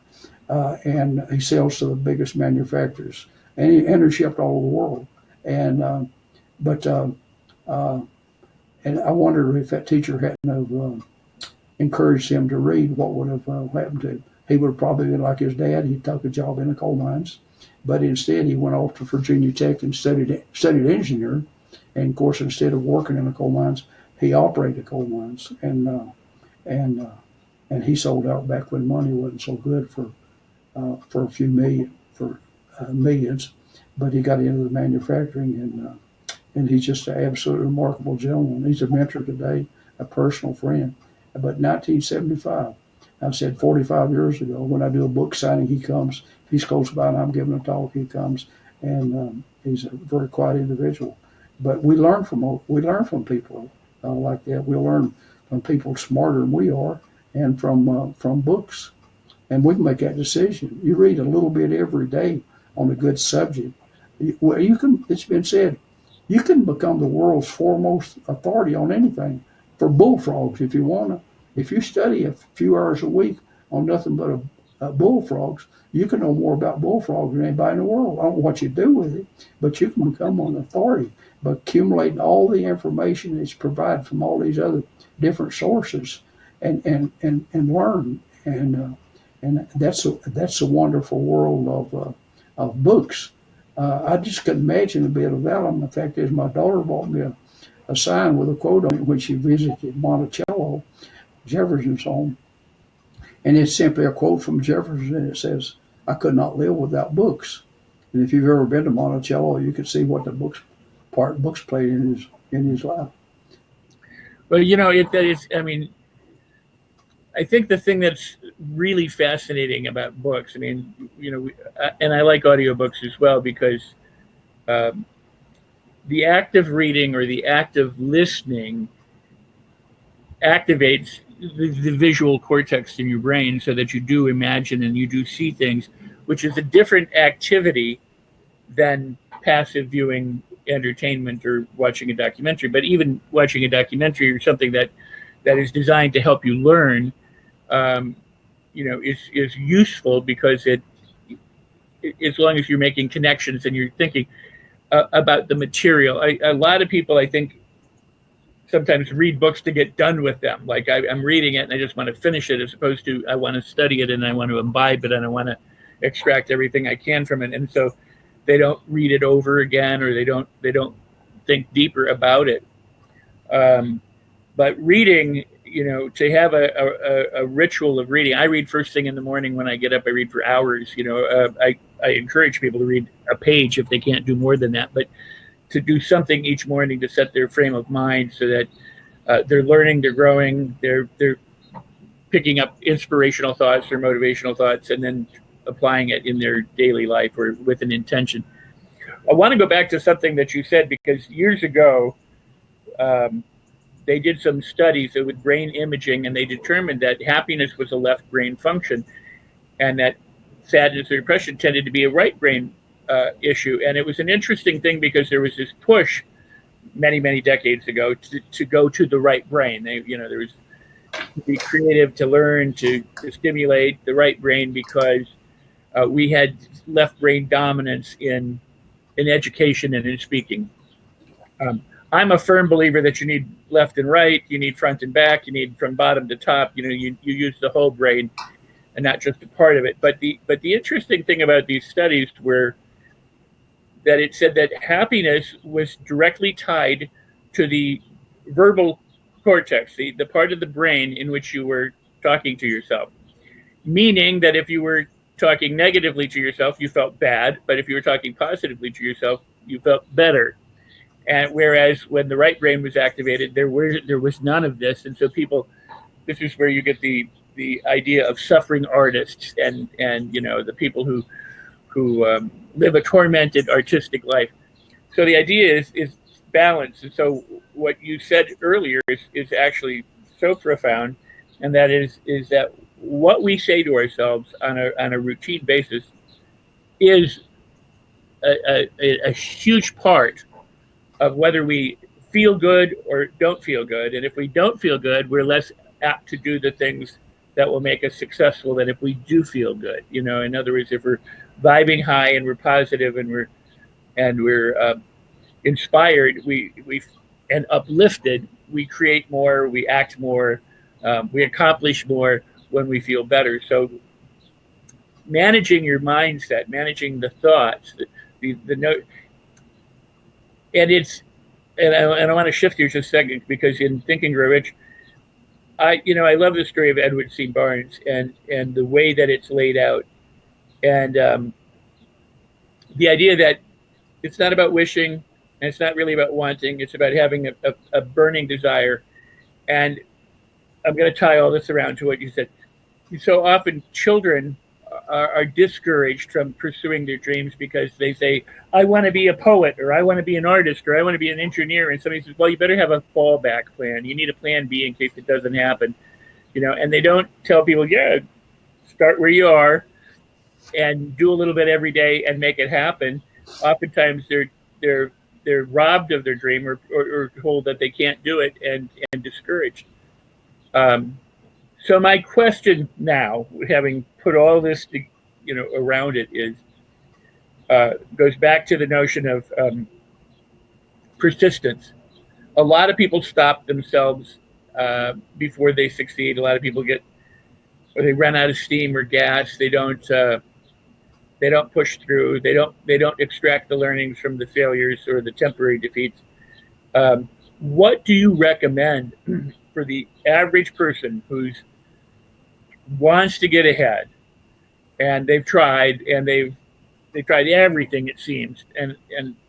And he sells to the biggest manufacturers, and they're shipped all over the world. And I wonder if that teacher hadn't have encouraged him to read, what would have happened to him. He would have probably been like his dad. He took a job in the coal mines, but instead he went off to Virginia Tech and studied engineering. And of course, instead of working in the coal mines, he operated coal mines, and he sold out back when money wasn't so good for a few millions. But he got into the manufacturing, and he's just an absolutely remarkable gentleman. He's a mentor today, a personal friend. But 1975, I said 45 years ago, when I do a book signing, he comes. If he's close by and I'm giving a talk, he comes, and he's a very quiet individual. But we learn from people like that. We learn from people smarter than we are, and from books, and we can make that decision. You read a little bit every day on a good subject. Well, you can. It's been said, you can become the world's foremost authority on anything. For bullfrogs, if you want to. If you study a few hours a week on nothing but bullfrogs, you can know more about bullfrogs than anybody in the world. I don't know what you do with it, but you can become an authority by accumulating all the information that's provided from all these other different sources, and learn. And that's a wonderful world of books. I just couldn't imagine a bit without them. The fact is, my daughter bought me a sign with a quote on it when she visited Monticello, Jefferson's home, and it's simply a quote from Jefferson, and it says, "I could not live without books." And if you've ever been to Monticello, you can see what the books played in his life. Well, I mean, I think the thing that's really fascinating about books, I mean, and I like audiobooks as well, because the act of reading or the act of listening activates the visual cortex in your brain so that you do imagine and you do see things, which is a different activity than passive viewing entertainment or watching a documentary. But even watching a documentary or something that is designed to help you learn, is useful, because it as long as you're making connections and you're thinking about the material. A lot of people, I think, sometimes read books to get done with them. Like I'm reading it and I just want to finish it, as opposed to I want to study it and I want to imbibe it and I want to extract everything I can from it. And so they don't read it over again, or they don't think deeper about it. But reading, to have a ritual of reading. I read first thing in the morning when I get up. I read for hours. I encourage people to read a page if they can't do more than that, but to do something each morning to set their frame of mind so that they're learning, they're growing, they're picking up inspirational thoughts or motivational thoughts, and then applying it in their daily life or with an intention. I want to go back to something that you said, because years ago, they did some studies with brain imaging, and they determined that happiness was a left brain function, and that sadness or depression tended to be a right brain issue. And it was an interesting thing, because there was this push many decades ago to go to the right brain. There was to be creative, to learn, to stimulate the right brain, because we had left brain dominance in education and in speaking. I'm a firm believer that you need left and right, you need front and back, you need from bottom to top. You use the whole brain and not just a part of it. But the interesting thing about these studies were that it said that happiness was directly tied to the verbal cortex, the part of the brain in which you were talking to yourself. Meaning that if you were talking negatively to yourself, you felt bad, but if you were talking positively to yourself, you felt better. And whereas when the right brain was activated, there was none of this, and so people, this is where you get the idea of suffering artists and the people who live a tormented artistic life. So the idea is balance. And so what you said earlier is actually so profound, and that is that what we say to ourselves on a routine basis is a huge part of whether we feel good or don't feel good. And if we don't feel good, we're less apt to do the things that will make us successful than if we do feel good. In other words, if we're vibing high and we're positive and we're inspired, we and uplifted, we create more, we act more, we accomplish more when we feel better. So managing your mindset, managing the thoughts, the note, and I want to shift here just a second, because in Think and Grow Rich, I love the story of Edward C. Barnes and the way that it's laid out, and the idea that it's not about wishing, and it's not really about wanting. It's about having a burning desire. And I'm going to tie all this around to what you said. So often children are discouraged from pursuing their dreams because they say, I want to be a poet, or I want to be an artist, or I want to be an engineer. And somebody says, well, you better have a fallback plan. You need a plan B in case it doesn't happen. And they don't tell people, yeah, start where you are and do a little bit every day and make it happen. Oftentimes they're robbed of their dream or told that they can't do it and discouraged. So my question now, having put all this around it, is goes back to the notion of persistence. A lot of people stop themselves before they succeed. A lot of people they run out of steam or gas. They don't push through. They don't extract the learnings from the failures or the temporary defeats. What do you recommend for the average person who wants to get ahead, and they've tried everything, it seems, and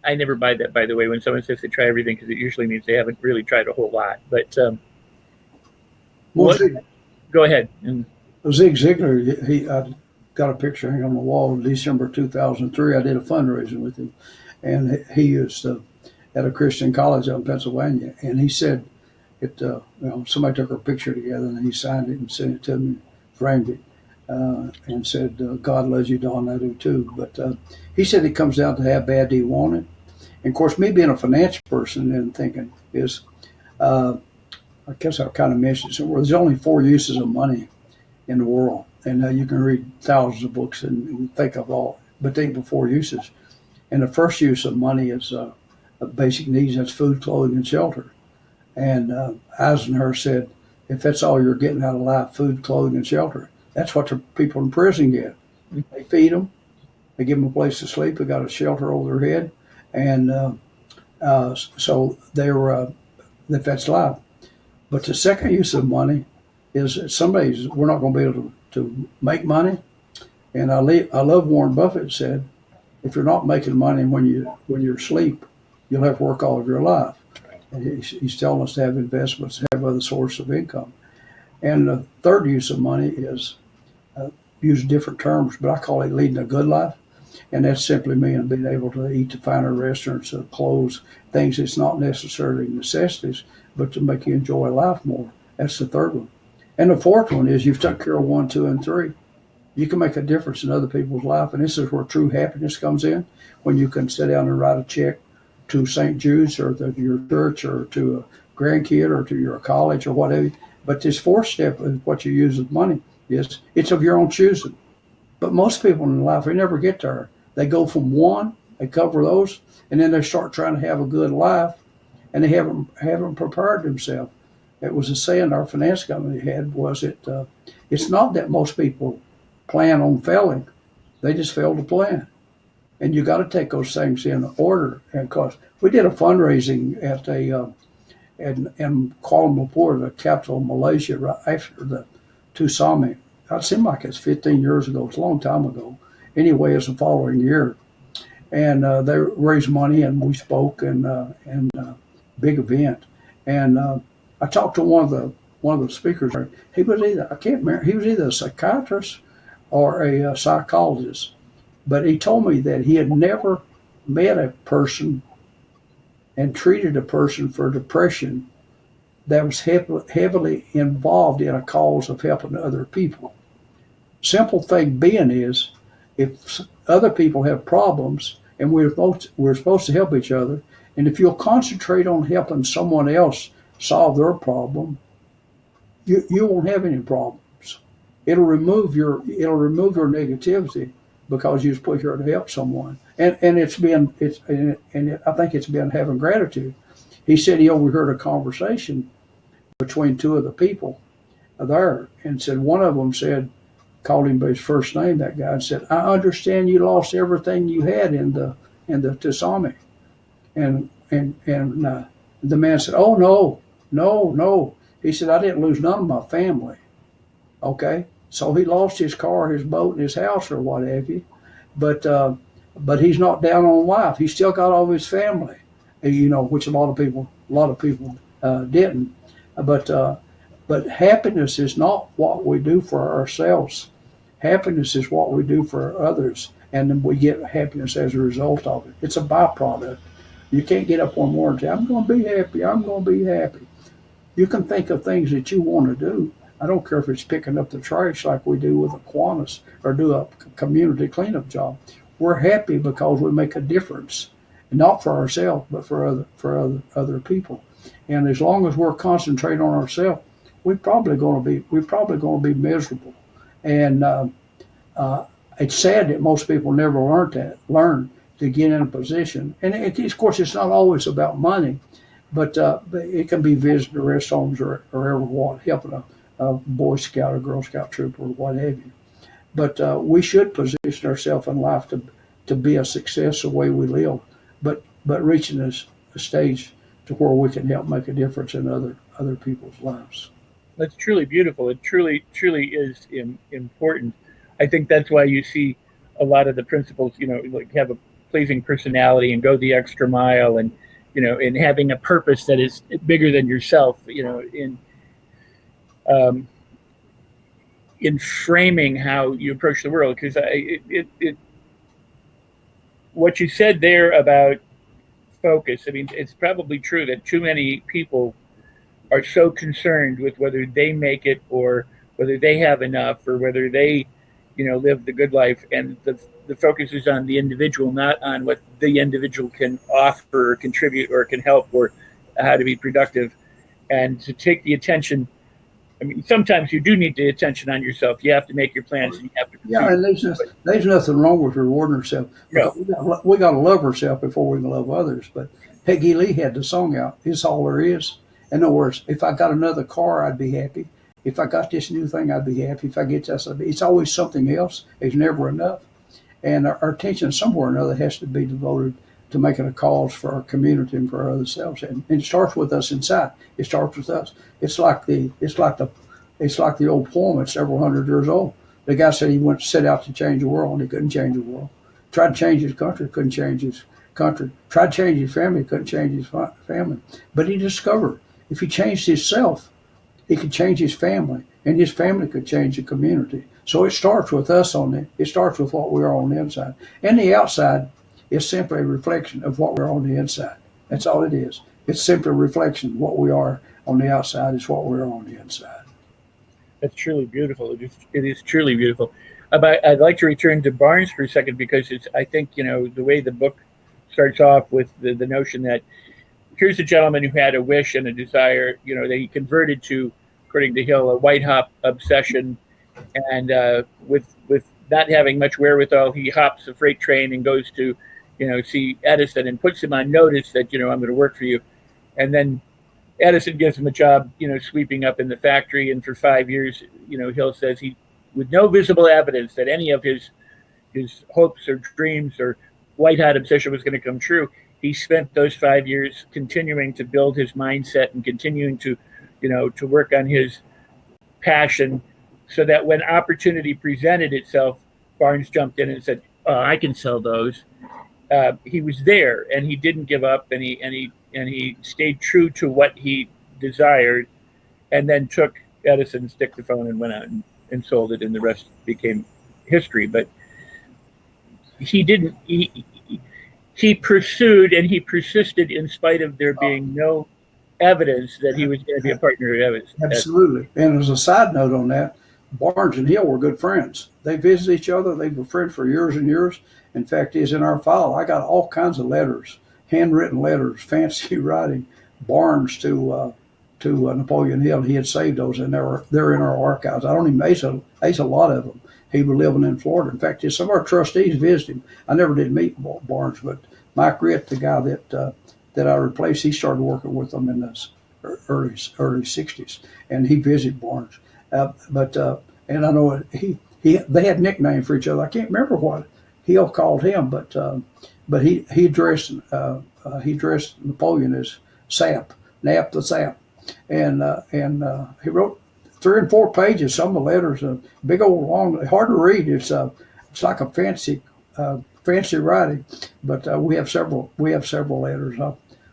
I never buy that, by the way, when someone says they try everything, because it usually means they haven't really tried a whole lot. But go ahead. Zig Ziglar, I got a picture hanging on the wall in December 2003. I did a fundraising with him, and he used at a Christian college out in Pennsylvania, and he said somebody took our picture together, and he signed it and sent it to me, framed it, and said, God loves you, Don, I do too. But he said it comes down to how bad do you want it. And of course, me being a finance person and thinking is, I guess I kind of mentioned somewhere, there's only 4 uses of money in the world. And you can read thousands of books and think of all, but think of 4 uses. And the first use of money is basic needs. That's food, clothing, and shelter. And Eisenhower said, if that's all you're getting out of life, food, clothing, and shelter, that's what the people in prison get. They feed them, they give them a place to sleep, they got a shelter over their head, and so that's life. But the second use of money is we're not going to be able to make money. And I love Warren Buffett said, if you're not making money when you're asleep, you'll have to work all of your life. And he's telling us to have investments, have other sources of income. And the third use of money is use different terms, but I call it leading a good life. And that's simply meaning being able to eat to finer restaurants, clothes, things that's not necessarily necessities, but to make you enjoy life more. That's the third one. And the fourth one is you've took care of 1, 2, and 3. You can make a difference in other people's life. And this is where true happiness comes in, when you can sit down and write a check to St. Jude's or to your church or to a grandkid or to your college or whatever. But this fourth step of what you use with money is it's of your own choosing. But most people in life, they never get there. They go from 1, they cover those, and then they start trying to have a good life. and they haven't prepared themselves. It was a saying our finance company had, was it's not that most people plan on failing, they just fail to plan. And you got to take those things in order. And because we did a fundraising at in Kuala Lumpur, the capital of Malaysia, right after the tsunami. It seemed like it's 15 years ago. It's a long time ago. Anyway, it's the following year, and they raised money, and we spoke, and big event. And I talked to one of the speakers. He was either, I can't remember, he was either a psychiatrist or a psychologist, but he told me that he had never met a person and treated a person for depression that was heavily involved in a cause of helping other people. Simple thing being is, if other people have problems and we're supposed to help each other, and if you'll concentrate on helping someone else solve their problem, you won't have any problems. It'll remove your negativity because you just put here to help someone. And I think it's been having gratitude. He said he overheard a conversation between two of the people there, and said one of them called him by his first name, that guy, and said, "I understand you lost everything you had in the tsunami." And the man said, "Oh, no." He said, "I didn't lose none of my family." Okay, so he lost his car, his boat, and his house, or what have you, but he's not down on life. He's still got all of his family, which a lot of people didn't. But happiness is not what we do for ourselves. Happiness is what we do for others, and then we get happiness as a result of it. It's a byproduct. You can't get up one morning and say, "I'm going to be happy. I'm going to be happy." You can think of things that you want to do. I don't care if it's picking up the trash like we do with Aquinas, or do a community cleanup job. We're happy because we make a difference, not for ourselves, but for other people. And as long as we're concentrating on ourselves, we're probably going to be miserable. And it's sad that most people never learn to get in a position. And of course, it's not always about money, but it can be visiting rest homes or helping a Boy Scout or Girl Scout troop or what have you. But we should position ourselves in life to be a success the way we live, but reaching a stage to where we can help make a difference in other people's lives. That's truly beautiful. It truly is important. I think that's why you see a lot of the principles, like have a pleasing personality and go the extra mile, and in having a purpose that is bigger than yourself, in framing how you approach the world. Because what you said there about focus, I mean, it's probably true that too many people are so concerned with whether they make it, or whether they have enough, or whether they, live the good life. And the focus is on the individual, not on what the individual can offer or contribute or can help, or how to be productive. And to take the attention, I mean, sometimes you do need the attention on yourself. You have to make your plans, and you have to. Yeah, and there's nothing wrong with rewarding ourselves. No. We got to love ourselves before we can love others. But Peggy Lee had the song out, "It's All There Is." In other words, if I got another car, I'd be happy. If I got this new thing, I'd be happy. If I get this, it's always something else. It's never enough. And our attention somewhere or another has to be devoted to making a cause for our community and for ourselves. And it starts with us inside. It starts with us. It's like the old poem that's several hundred years old. The guy said he went to set out to change the world, and he couldn't change the world. Tried to change his country, couldn't change his country. Tried to change his family, couldn't change his family. But he discovered if he changed himself, he could change his family, and his family could change the community. So it starts with us it starts with what we are on the inside. And the outside is simply a reflection of what we're on the inside. That's all it is. It's simply a reflection. What we are on the outside is what we're on the inside. That's truly beautiful. It is truly beautiful. I'd like to return to Barnes for a second, because I think, the way the book starts off with the notion that here's a gentleman who had a wish and a desire, that he converted to, according to Hill, a white hot obsession. And with not having much wherewithal, he hops a freight train and goes to, see Edison, and puts him on notice that, I'm going to work for you. And then Edison gives him a job, sweeping up in the factory. And for 5 years, Hill says with no visible evidence that any of his hopes or dreams or white hat obsession was going to come true, he spent those 5 years continuing to build his mindset and continuing to, to work on his passion, so that when opportunity presented itself, Barnes jumped in and said, "I can sell those." He was there, and he didn't give up, and he stayed true to what he desired, and then took Edison's dictaphone and went out and sold it, and the rest became history. But he didn't. He pursued and he persisted in spite of there being no evidence that he was going to be a partner of Edison. Absolutely. And as a side note on that, Barnes and Hill were good friends. They visited each other. They were friends for years and years. In fact, is in our file, I got all kinds of letters, handwritten letters, fancy writing, Barnes to Napoleon Hill. He had saved those, and they're in our archives. I don't even ace a lot of them. He was living in Florida. In fact, some of our trustees visited him. I never did meet Barnes, but Mike Ritt, the guy that I replaced, he started working with them in the early 60s, and he visited Barnes. And I know they had nicknames for each other. I can't remember what Hill called him, but he dressed Napoleon as Sap, Nap the Sap, and he wrote 3 and 4 pages. Some of the letters, big old long, hard to read. It's like a fancy writing, but we have several letters.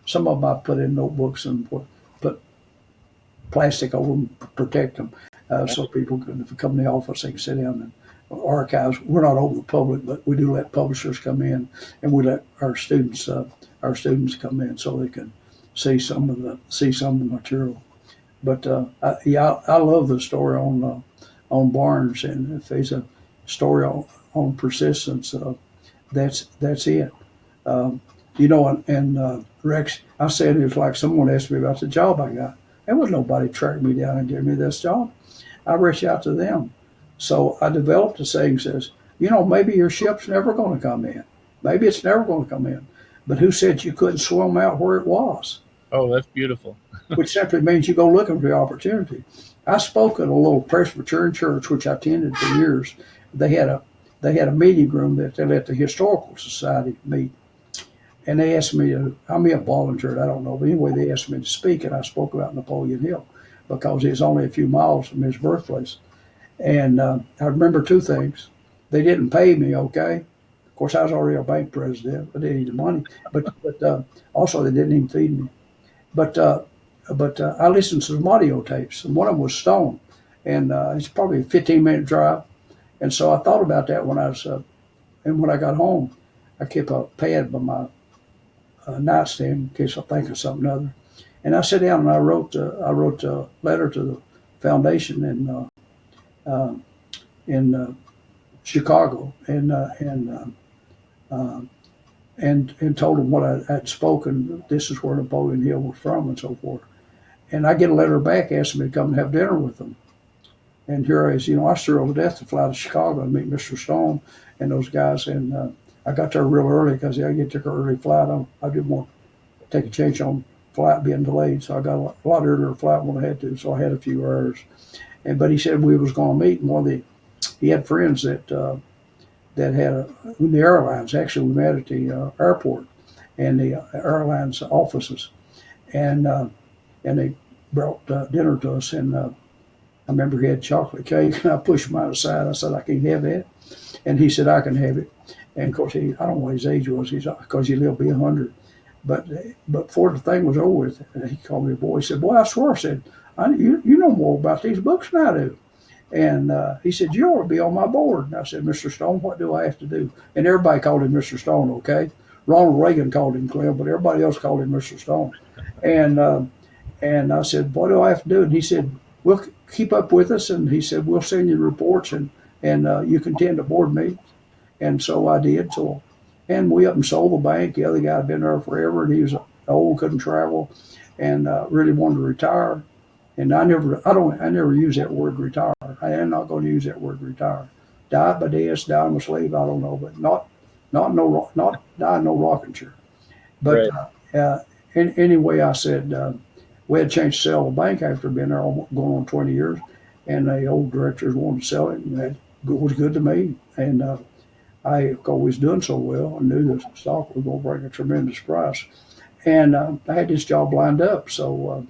Some of them I put in notebooks and put plastic over them to protect them, so people can, if they come in the office, they can sit down and archives. We're not open to the public, but we do let publishers come in, and we let our students come in so they can see some of the material. But I love the story on Barnes, and if there's a story on persistence, that's it. And Rex, I said it was like someone asked me about the job I got. There was nobody tracked me down and gave me this job. I reached out to them. So I developed a saying says, maybe your ship's never going to come in. Maybe it's never going to come in. But who said you couldn't swim out where it was? Oh, that's beautiful. Which simply means you go looking for the opportunity. I spoke at a little Presbyterian church, which I attended for years. They had a meeting room that they let the Historical Society meet. And they asked me I may have volunteered, I don't know. But anyway, they asked me to speak, and I spoke about Napoleon Hill because it's only a few miles from his birthplace. And I remember 2 things. They didn't pay me, okay? Of course, I was already a bank president. I didn't need the money. But also, they didn't even feed me. But I listened to some audio tapes, and one of them was Stone. And it's probably a 15-minute drive. And so I thought about that when I got home, I kept a pad by my nightstand in case I think of something other. And I sat down and I wrote a letter to the foundation in Chicago and told them what I had spoken. This is where Napoleon Hill was from and so forth. And I get a letter back asking me to come and have dinner with them. And here I is, I struggled to death to fly to Chicago and meet Mr. Stone and those guys. And I got there real early because I took an early flight. I didn't want to take a chance on flight being delayed, so I got a lot earlier flight when I had to. So I had a few hours. But he said we was going to meet, and he had friends that had in the airlines. Actually, we met at the airport and the airlines offices, and they brought dinner to us. And I remember he had chocolate cake, and I pushed mine aside. I said, I can't have that. And he said, I can have it. And of course, I don't know what his age was, because he lived to be 100. But before the thing was over with, he called me a boy. He said, boy, I swear, I said, you know more about these books than I do. And he said, you ought to be on my board. And I said, Mr. Stone, what do I have to do? And everybody called him Mr. Stone, okay? Ronald Reagan called him Clem, but everybody else called him Mr. Stone. And I said, what do I have to do? And he said, well, keep up with us. And he said, we'll send you reports, and you can attend a board meeting. And so I did. And we up and sold the bank. The other guy had been there forever, and he was old, couldn't travel, and really wanted to retire. And I never use that word retire. I am not going to use that word retire. Die by this, die in my sleep, I don't know, but not die in no rocking chair. But right. anyway, I said, we had changed to sell the bank after being there going on 20 years, and the old directors wanted to sell it, and that was good to me. And I was doing so well. I knew the stock was going to bring a tremendous price, and I had this job lined up. So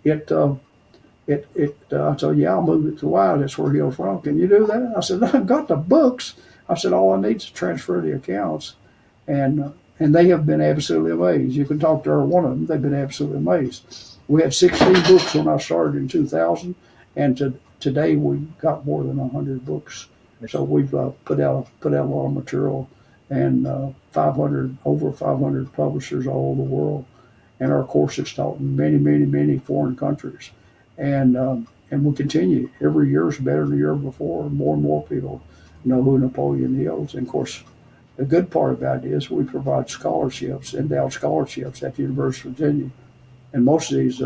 I told, yeah, I'll move it to Wild. That's where he was from. Can you do that? I said, I've got the books. I said, all I need is to transfer the accounts, and they have been absolutely amazed. You can talk to every one of them. They've been absolutely amazed. We had 16 books when I started in 2000, and today we've got more than 100 books. So we've put out a lot of material, and over 500 publishers all over the world, and our course is taught in many foreign countries, and we continue. Every year is better than the year before. More and more people know who Napoleon is, and of course, the good part about it is we provide scholarships, endowed scholarships at the University of Virginia, and most of these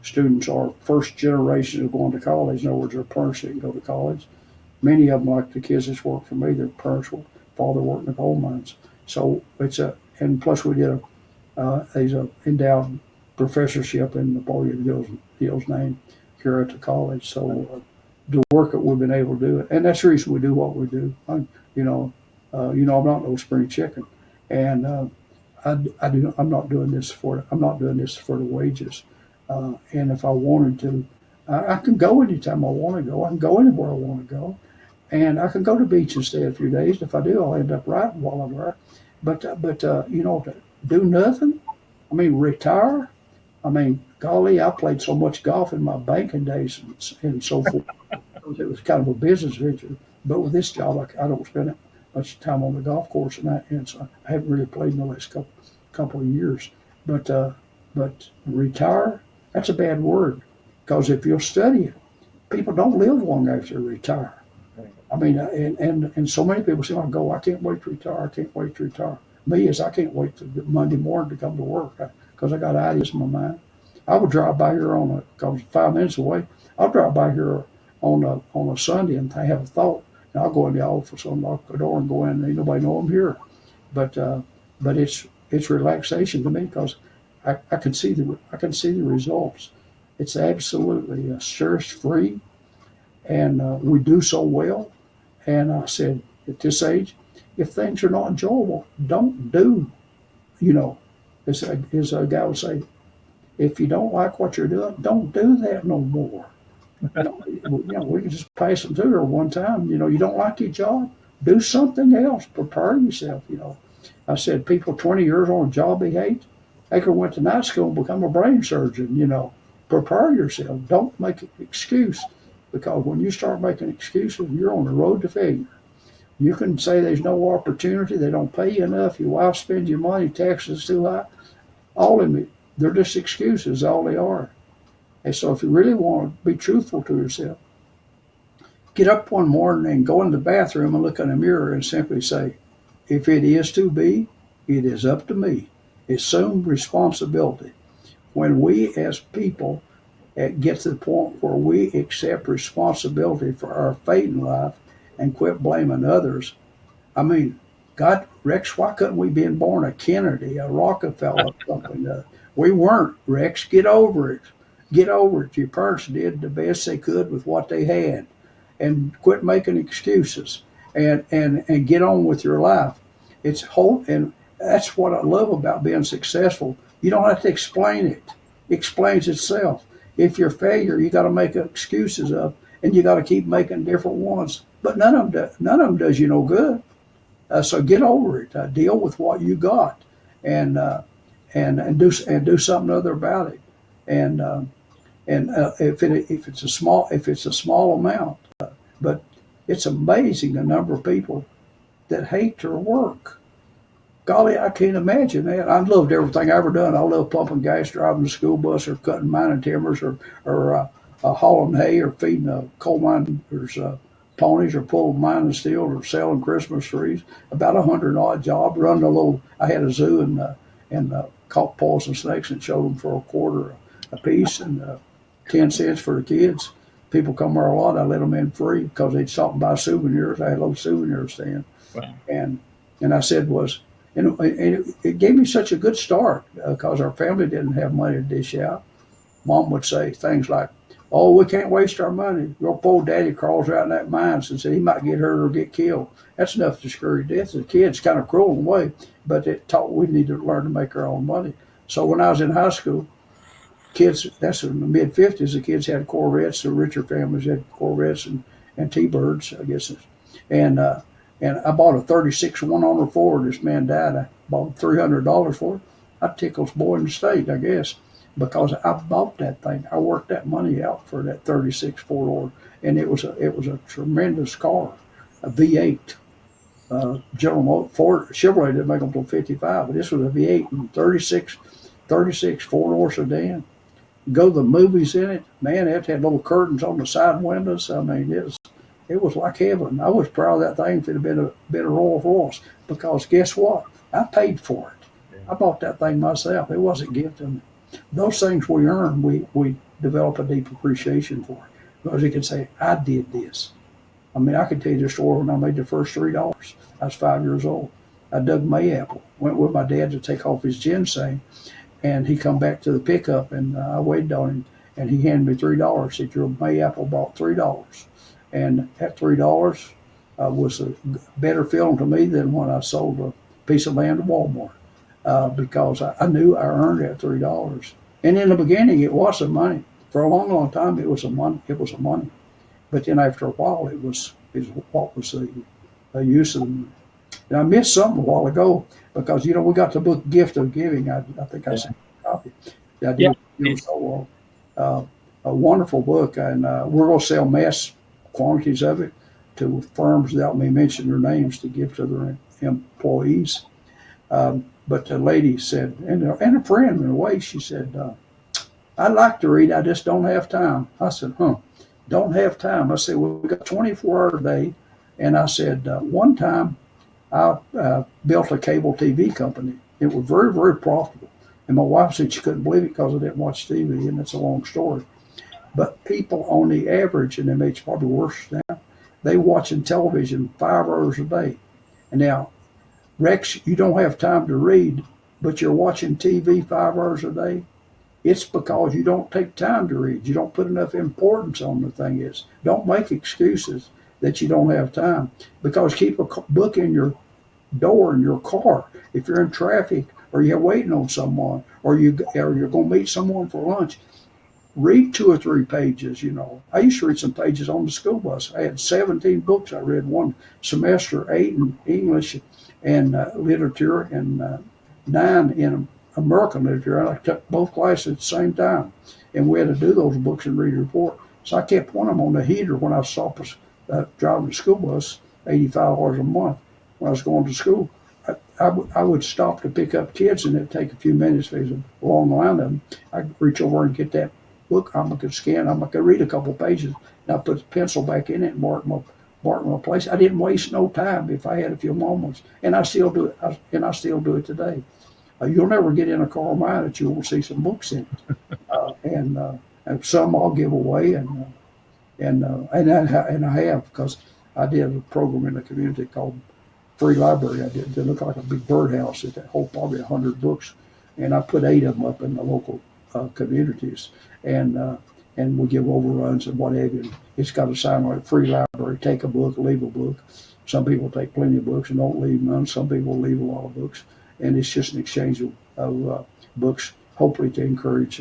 students are first generation of going to college. In other words, their parents didn't go to college. Many of them, like the kids that work for me, their parents were father worked in the coal mines. So and plus we did a endowed professorship in Napoleon Hill's name here at the college. So the work that we've been able to do, and that's the reason we do what we do. I'm not no spring chicken, and I'm not doing this for the wages. And if I wanted to, I can go anytime I want to go. I can go anywhere I want to go. And I can go to the beach and stay a few days. If I do, I'll end up writing while I'm there. But to do nothing, I mean, retire. I mean, golly, I played so much golf in my banking days and so forth. It was kind of a business venture. But with this job, I don't spend much time on the golf course, and so I haven't really played in the last couple of years. But retire, that's a bad word, because if you'll study it, people don't live long after they retire. I mean, and so many people say, I can't wait to retire. I can't wait to retire. Me is I can't wait to Monday morning to come to work because I got ideas in my mind. I would drive by here because 5 minutes away. I'll drive by here on a Sunday and I have a thought. And I'll go in the office, unlock the door, and go in. And ain't nobody know I'm here. But it's relaxation to me because I can see the results. It's absolutely stress-free, and we do so well. And I said, at this age, if things are not enjoyable, don't do. As a guy would say, if you don't like what you're doing, don't do that no more. We can just pass them through there one time. You don't like your job, do something else. Prepare yourself. I said, people 20 years on a job they hate, they could went to night school and become a brain surgeon. Prepare yourself. Don't make an excuse, because when you start making excuses, you're on the road to failure. You can say there's no opportunity, they don't pay you enough, your wife spends your money, taxes too high. All of them, they're just excuses, all they are. And so if you really want to be truthful to yourself, get up one morning and go in the bathroom and look in the mirror and simply say, if it is to be, it is up to me. Assume responsibility. When we as people get to the point where we accept responsibility for our fate in life and quit blaming others, I mean, God, Rex, why couldn't we been born a Kennedy, a Rockefeller, something? We weren't, Rex. Get over it. Get over it. Your parents did the best they could with what they had, and quit making excuses and get on with your life. And that's what I love about being successful. You don't have to explain it. It explains itself. If you're a failure, you got to make excuses up, and you got to keep making different ones. But none of them does you no good. So get over it. Deal with what you got, and do something other about it. And if it's a small amount, but it's amazing the number of people that hate their work. Golly, I can't imagine that. I loved everything I ever done. I love pumping gas, driving the school bus, or cutting mining timbers, or hauling hay, or feeding coal miners' ponies, or pulling mining steel, or selling Christmas trees. About 100 odd jobs. I had a zoo and caught poison snakes and showed them for $0.25 a piece and 10 cents for the kids. People come there a lot. I let them in free because they'd stop and buy souvenirs. I had a little souvenir stand. Wow. And I said And it gave me such a good start because our family didn't have money to dish out. Mom would say things like, "Oh, we can't waste our money. Your poor daddy crawls out in that mines and said he might get hurt or get killed." That's enough to discourage death. As a kid, it's kind of cruel in a way, but it taught we need to learn to make our own money. So when I was in high school, kids, that's in the mid 50s, the kids had Corvettes. The richer families had Corvettes and T-Birds, I guess. And and I bought a 36 one-owner Ford. This man died. I bought $300 for it. I tickles boy in the state, I guess, because I bought that thing. I worked that money out for that 36 four-door, and it was a tremendous car, a V8. General Ford Chevrolet didn't make them until 55, but this was a V8 and 36 four-door sedan. Go to the movies in it, man. It had little curtains on the side windows. I mean, it was like heaven. I was proud of that thing if it had been a Rolls Royce, because guess what? I paid for it. I bought that thing myself. It wasn't gifted. Those things we earn, we develop a deep appreciation for it, because you can say, I did this. I mean, I could tell you the story when I made the first $3. I was 5 years old. I dug mayapple. Went with my dad to take off his ginseng, and he come back to the pickup, and I waited on him, and he handed me $3. He said, "Your mayapple bought $3." And that $3 was a better feeling to me than when I sold a piece of land to Walmart, because I knew I earned that $3. And in the beginning, it wasn't money. For a long, long time, it was a money. But then after a while, what was the use of the money. And I missed something a while ago, because, we got the book Gift of Giving. I think I sent a copy. I did. Yeah. It was so a wonderful book, and we're going to sell mass quantities of it to firms without me mentioning their names to give to their employees. But the lady said, and a friend in a way, she said, "I'd like to read, I just don't have time." I said, "Don't have time?" I said, "Well, we got 24 hours a day." And I said, one time I built a cable TV company. It was very, very profitable. And my wife said she couldn't believe it because I didn't watch TV, and it's a long story. But people on the average, and it's probably worse now, they watching television 5 hours a day. And now, Rex, you don't have time to read, but you're watching TV 5 hours a day. It's because you don't take time to read. You don't put enough importance on the thing is. Don't make excuses that you don't have time, because keep a book in your door in your car. If you're in traffic, or you're waiting on someone, or you're going to meet someone for lunch, read 2 or 3 pages. I used to read some pages on the school bus. I had 17 books I read one semester, 8 in English and literature, and 9 in American literature. And I took both classes at the same time, and we had to do those books and read a report. So I kept one of them on the heater when I was driving the school bus, $85 a month when I was going to school. I would stop to pick up kids, and it'd take a few minutes. There's a long line of them. I'd reach over and get that book. I'm going to scan. I'm going to read a couple pages, and I put the pencil back in it and mark my place. I didn't waste no time if I had a few moments, and I still do it. I still do it today. You'll never get in a car of mine that you won't see some books in it, and some I'll give away, and I have, because I did a program in the community called Free Library. I did. They look like a big birdhouse. It hold probably 100 books, and I put 8 of them up in the local communities, and we give overruns and what have you. It's got a sign like Free Library. Take a book, leave a book. Some people take plenty of books and don't leave none. Some people leave a lot of books, and it's just an exchange of books, hopefully to encourage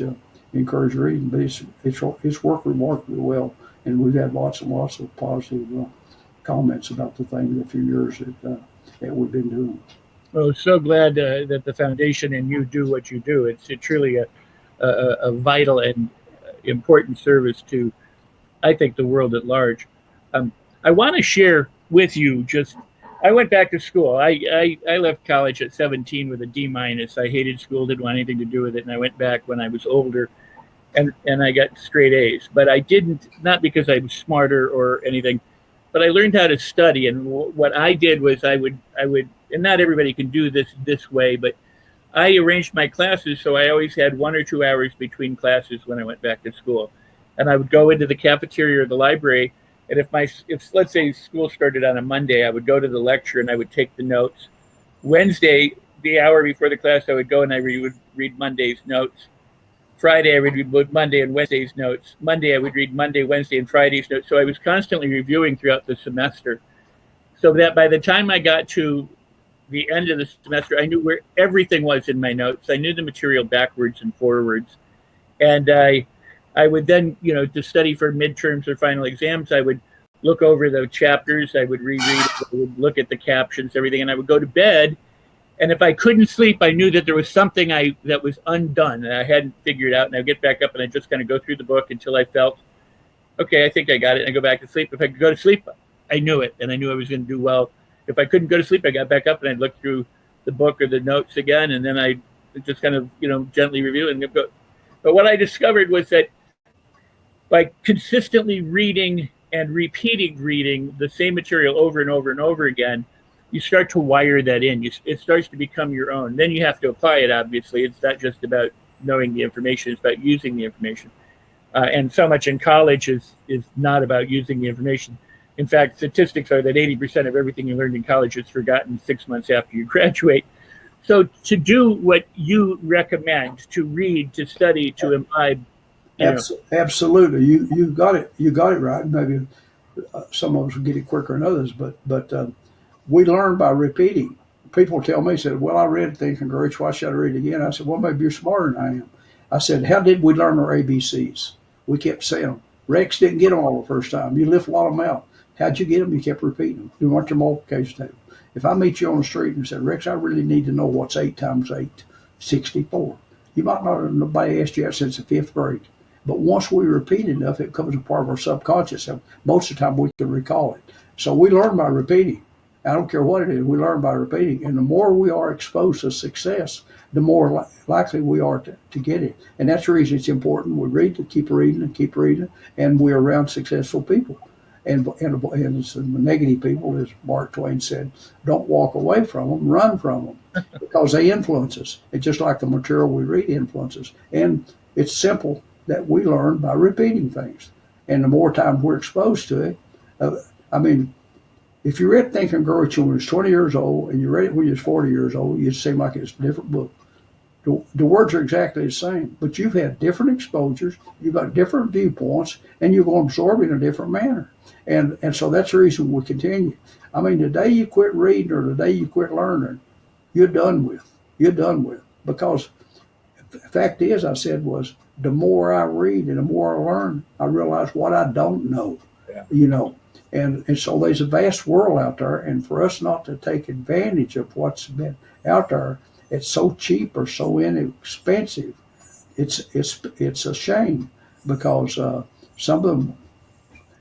reading. But it's worked remarkably well, and we've had lots and lots of positive comments about the thing in a few years that we've been doing. Well, so glad that the foundation and you do what you do. It's truly a vital and important service to, I think, the world at large. I want to share with you I went back to school. I left college at 17 with a D-. I hated school, didn't want anything to do with it, and I went back when I was older, and I got straight A's. But I didn't, not because I was smarter or anything, but I learned how to study. And what I did was I would, and not everybody can do this way, but I arranged my classes so I always had 1 or 2 hours between classes when I went back to school. And I would go into the cafeteria or the library, and if let's say school started on a Monday, I would go to the lecture and I would take the notes. Wednesday, the hour before the class, I would go and would read Monday's notes. Friday, I would read Monday and Wednesday's notes. Monday, I would read Monday, Wednesday, and Friday's notes. So I was constantly reviewing throughout the semester, so that by the time I got to the end of the semester, I knew where everything was in my notes. I knew the material backwards and forwards. And I would then, to study for midterms or final exams, I would look over the chapters, I would reread, I would look at the captions, everything, and I would go to bed. And if I couldn't sleep, I knew that there was something that was undone that I hadn't figured out. And I'd get back up and I'd just kind of go through the book until I felt, okay, I think I got it. And I go back to sleep. If I could go to sleep, I knew it, and I knew I was going to do well. If I couldn't go to sleep, I got back up and I'd look through the book or the notes again, and then I just kind of, gently review and go. But what I discovered was that by consistently reading and repeating reading the same material over and over and over again, you start to wire that in. It starts to become your own. Then you have to apply it, obviously. It's not just about knowing the information, it's about using the information. And so much in college is not about using the information. In fact, statistics are that 80% of everything you learned in college is forgotten 6 months after you graduate. So to do what you recommend, to read, to study, to imbibe. Absolutely. You got it. You got it right. Maybe some of us will get it quicker than others, but we learn by repeating. People tell me, said, well, I read Think and Grow Rich, why should I read it again? I said, well, maybe you're smarter than I am. I said, how did we learn our ABCs? We kept saying them. Rex didn't get them all the first time. You lift a lot of them out. How'd you get them? You kept repeating them. You went to multiplication table. If I meet you on the street and said, Rex, I really need to know what's 8 times 8, 64. You might not have nobody asked you that since the 5th grade. But once we repeat enough, it becomes a part of our subconscious. And most of the time we can recall it. So we learn by repeating. I don't care what it is, we learn by repeating. And the more we are exposed to success, the more likely we are to get it. And that's the reason it's important. We read to keep reading, and we're around successful people. And some negative people, as Mark Twain said, don't walk away from them, run from them, because they influence us. It's just like the material we read influences. And it's simple that we learn by repeating things. And the more time we're exposed to it, if you read Think and Grow Rich when you was 20 years old and you read it when you was 40 years old, you'd seem like it's a different book. The words are exactly the same, but you've had different exposures, you've got different viewpoints, and you're going to absorb it in a different manner. And so that's the reason we continue. The day you quit reading or the day you quit learning, you're done with. Because the fact is, I said, was the more I read and the more I learn, I realize what I don't know, And so there's a vast world out there, and for us not to take advantage of what's been out there, it's so cheap or so inexpensive. It's a shame, because some of them,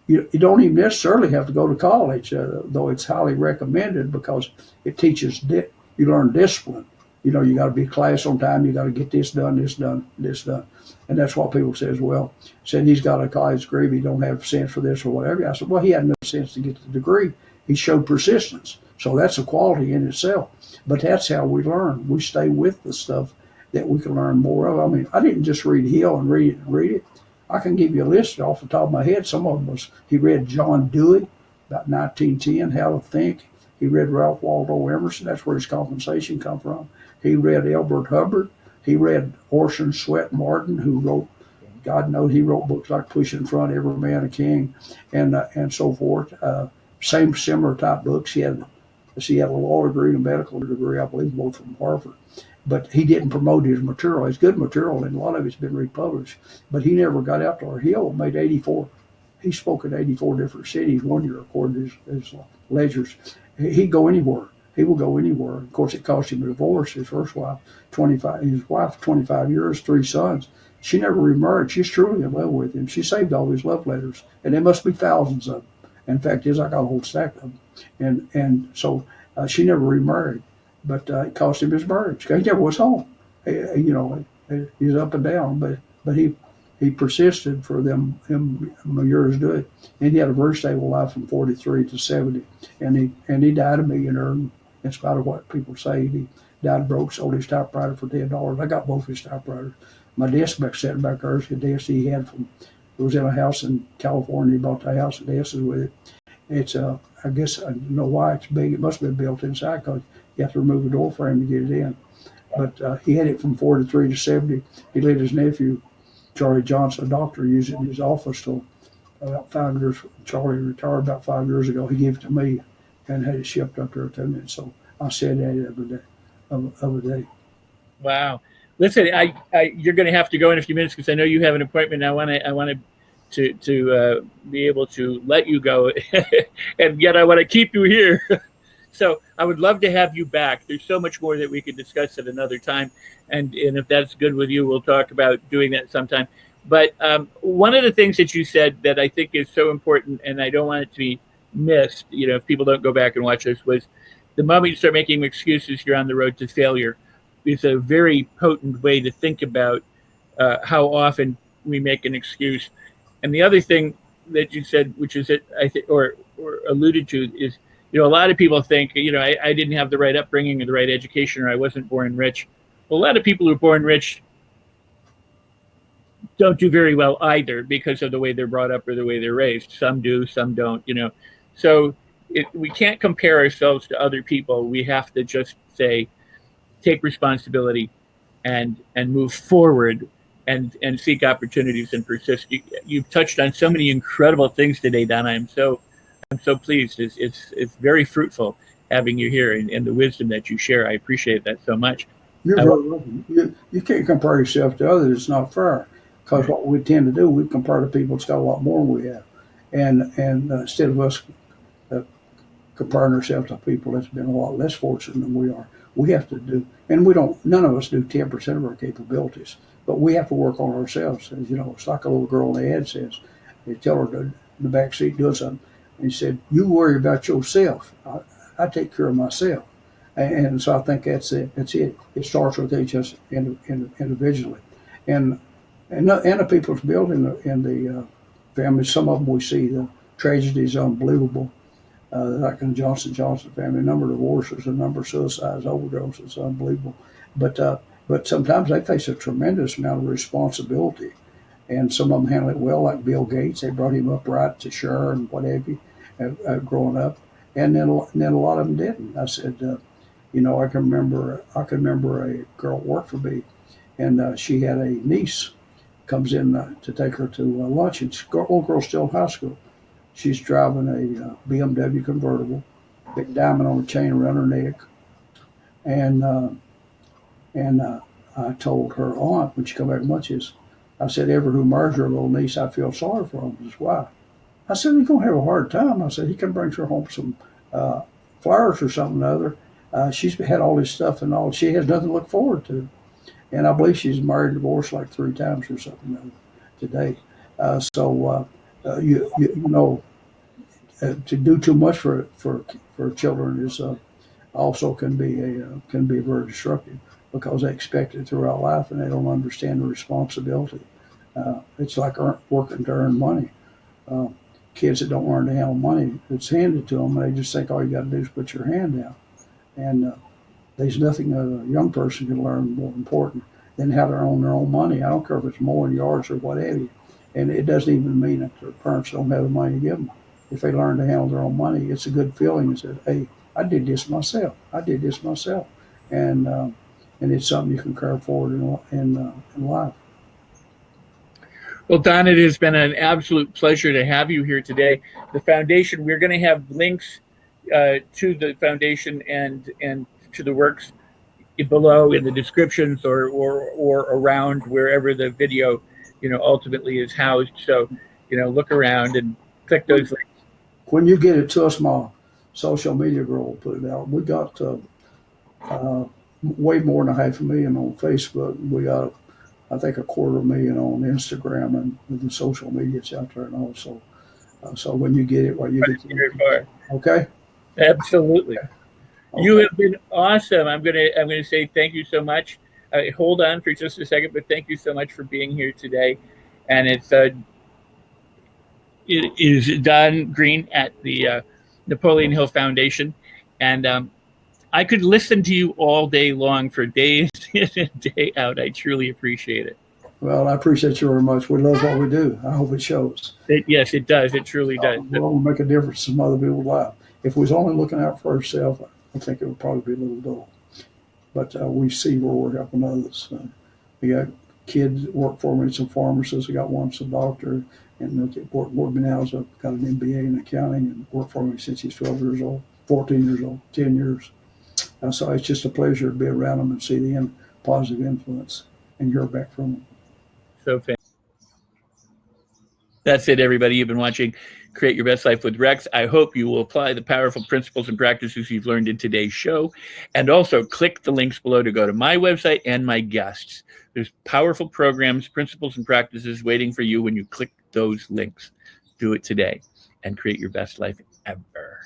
you don't even necessarily have to go to college, though it's highly recommended, because it teaches you learn discipline. You got to be class on time. You got to get this done. And that's what people say as well. Said he's got a college degree, but he don't have sense for this or whatever. I said, well, he had no sense to get the degree. He showed persistence. So that's a quality in itself. But that's how we learn. We stay with the stuff that we can learn more of. I didn't just read Hill and read it. I can give you a list off the top of my head. Some of them was, he read John Dewey, about 1910, How to Think. He read Ralph Waldo Emerson. That's where his compensation come from. He read Elbert Hubbard. He read Orson Swett Martin, who wrote, God knows, he wrote books like Push in Front, Every Man a King, and so forth. Same similar type books. He had a law degree and a medical degree, I believe, both from Harvard. But he didn't promote his material. It's good material, and a lot of it's been republished. But he never got out to our Hill and made 84. He spoke in 84 different cities one year, according to his ledgers. He'd go anywhere. He will go anywhere. Of course, it cost him a divorce. His first wife, 25 years, 3 sons. She never remarried. She's truly in love with him. She saved all his love letters, and there must be thousands of them. In fact, I got a whole stack of them. And so she never remarried, but it cost him his marriage. He never was home. He's up and down, but he persisted for him years to do it. And he had a very stable life from 43 to 70, and he died a millionaire. In spite of what people say, he died broke, sold his typewriter for $10. I got both his typewriters. My desk sitting back there is the desk he had it was in a house in California. He bought the house and desks with it. It's I guess I don't know why it's big. It must have been built inside, because You have to remove the door frame to get it in. But he had it from 43 to 70. He let his nephew, Charlie Johnson, a doctor, use it in his office till about 5 years. Charlie retired about 5 years ago. He gave it to me and had it shipped up there to me. And so I said that every day, of a day. Wow. Listen, you're going to have to go in a few minutes because I know you have an appointment. I want to be able to let you go, and yet I want to keep you here. So I would love to have you back. There's so much more that we could discuss at another time, and if that's good with you, we'll talk about doing that sometime. But one of the things that you said that I think is so important, and I don't want it to be missed, if people don't go back and watch this, was the moment you start making excuses, you're on the road to failure. It's a very potent way to think about how often we make an excuse. And the other thing that you said, which is it, I think, or alluded to, is a lot of people think I didn't have the right upbringing or the right education, or I wasn't born rich. Well, a lot of people who are born rich don't do very well either because of the way they're brought up or the way they're raised. Some do, some don't. So we can't compare ourselves to other people. We have to just take responsibility and move forward and seek opportunities and persist. You've touched on so many incredible things today, Donna. I'm so pleased. It's very fruitful having you here and the wisdom that you share. I appreciate that so much. You're very welcome. You can't compare yourself to others. It's not fair, because what we tend to do, we compare to people that's got a lot more than we have, and instead of us comparing ourselves to people that's been a lot less fortunate than we are, we have to do, and none of us do 10% of our capabilities, but we have to work on ourselves. As it's like a little girl in the ad says, they tell her to, in the back seat, do something, and he said, "You worry about yourself. I take care of myself." And so I think that's it. It starts with each of us individually, and the people that's built in the families. Some of them we see the tragedies unbelievable. Like in the Johnson family, the number of divorces, the number of suicides, overdoses, unbelievable. But sometimes they face a tremendous amount of responsibility, and some of them handle it well. Like Bill Gates, they brought him up right to share and what have you, growing up, and then a lot of them didn't. I said, I can remember a girl that worked for me, and she had a niece comes in to take her to lunch, and old girl's still in high school. She's driving a BMW convertible, big diamond on the chain around her neck. And I told her aunt when she come back from lunch, I said, "Ever who marries her little niece, I feel sorry for him." His wife. I said, "He's going to have a hard time." I said, "He can bring her home some flowers or something or other. She's had all this stuff and all. She has nothing to look forward to." And I believe she's married and divorced like 3 times or something today. To do too much for children is also can be very destructive, because they expect it throughout life and they don't understand the responsibility. It's like working to earn money. Kids that don't learn to handle money, it's handed to them, and they just think all you got to do is put your hand down. And there's nothing a young person can learn more important than how to own their own money. I don't care if it's mowing yards or what have you. And it doesn't even mean that their parents don't have the money to give them. If they learn to handle their own money, it's a good feeling. And said, "Hey, I did this myself. And it's something you can carry forward in life." Well, Don, it has been an absolute pleasure to have you here today. The foundation, we're going to have links to the foundation and to the works below in the descriptions or around wherever the video ultimately is housed. So look around and click those links. When you get it to us, my social media girl will put it out. We got way more than 500,000 on Facebook. We got, I think, 250,000 on Instagram and the social media's out there, and also. So when you get it, you get it. Okay. Absolutely. Okay. You have been awesome. I'm gonna say thank you so much. Hold on for just a second, but thank you so much for being here today. And it is Don Green at the Napoleon Hill Foundation, and I could listen to you all day long for days in and day out. I truly appreciate it. Well, I appreciate you very much. We love what we do. I hope it shows. Yes, it does. It truly does. We'll make a difference in some other people's lives. If we was only looking out for ourselves, I think it would probably be a little dull. But we see where we're helping others. We got kids that work for me, some pharmacists. I got one that's a doctor, and work with me now. Has got an MBA in accounting and worked for me since he's 12 years old, 14 years old, 10 years. So it's just a pleasure to be around them and see the positive influence and hear back from them. So that's it, everybody. You've been watching Create Your Best Life with Rex. I hope you will apply the powerful principles and practices you've learned in today's show. And also click the links below to go to my website and my guests. There's powerful programs, principles, and practices waiting for you when you click those links. Do it today and create your best life ever.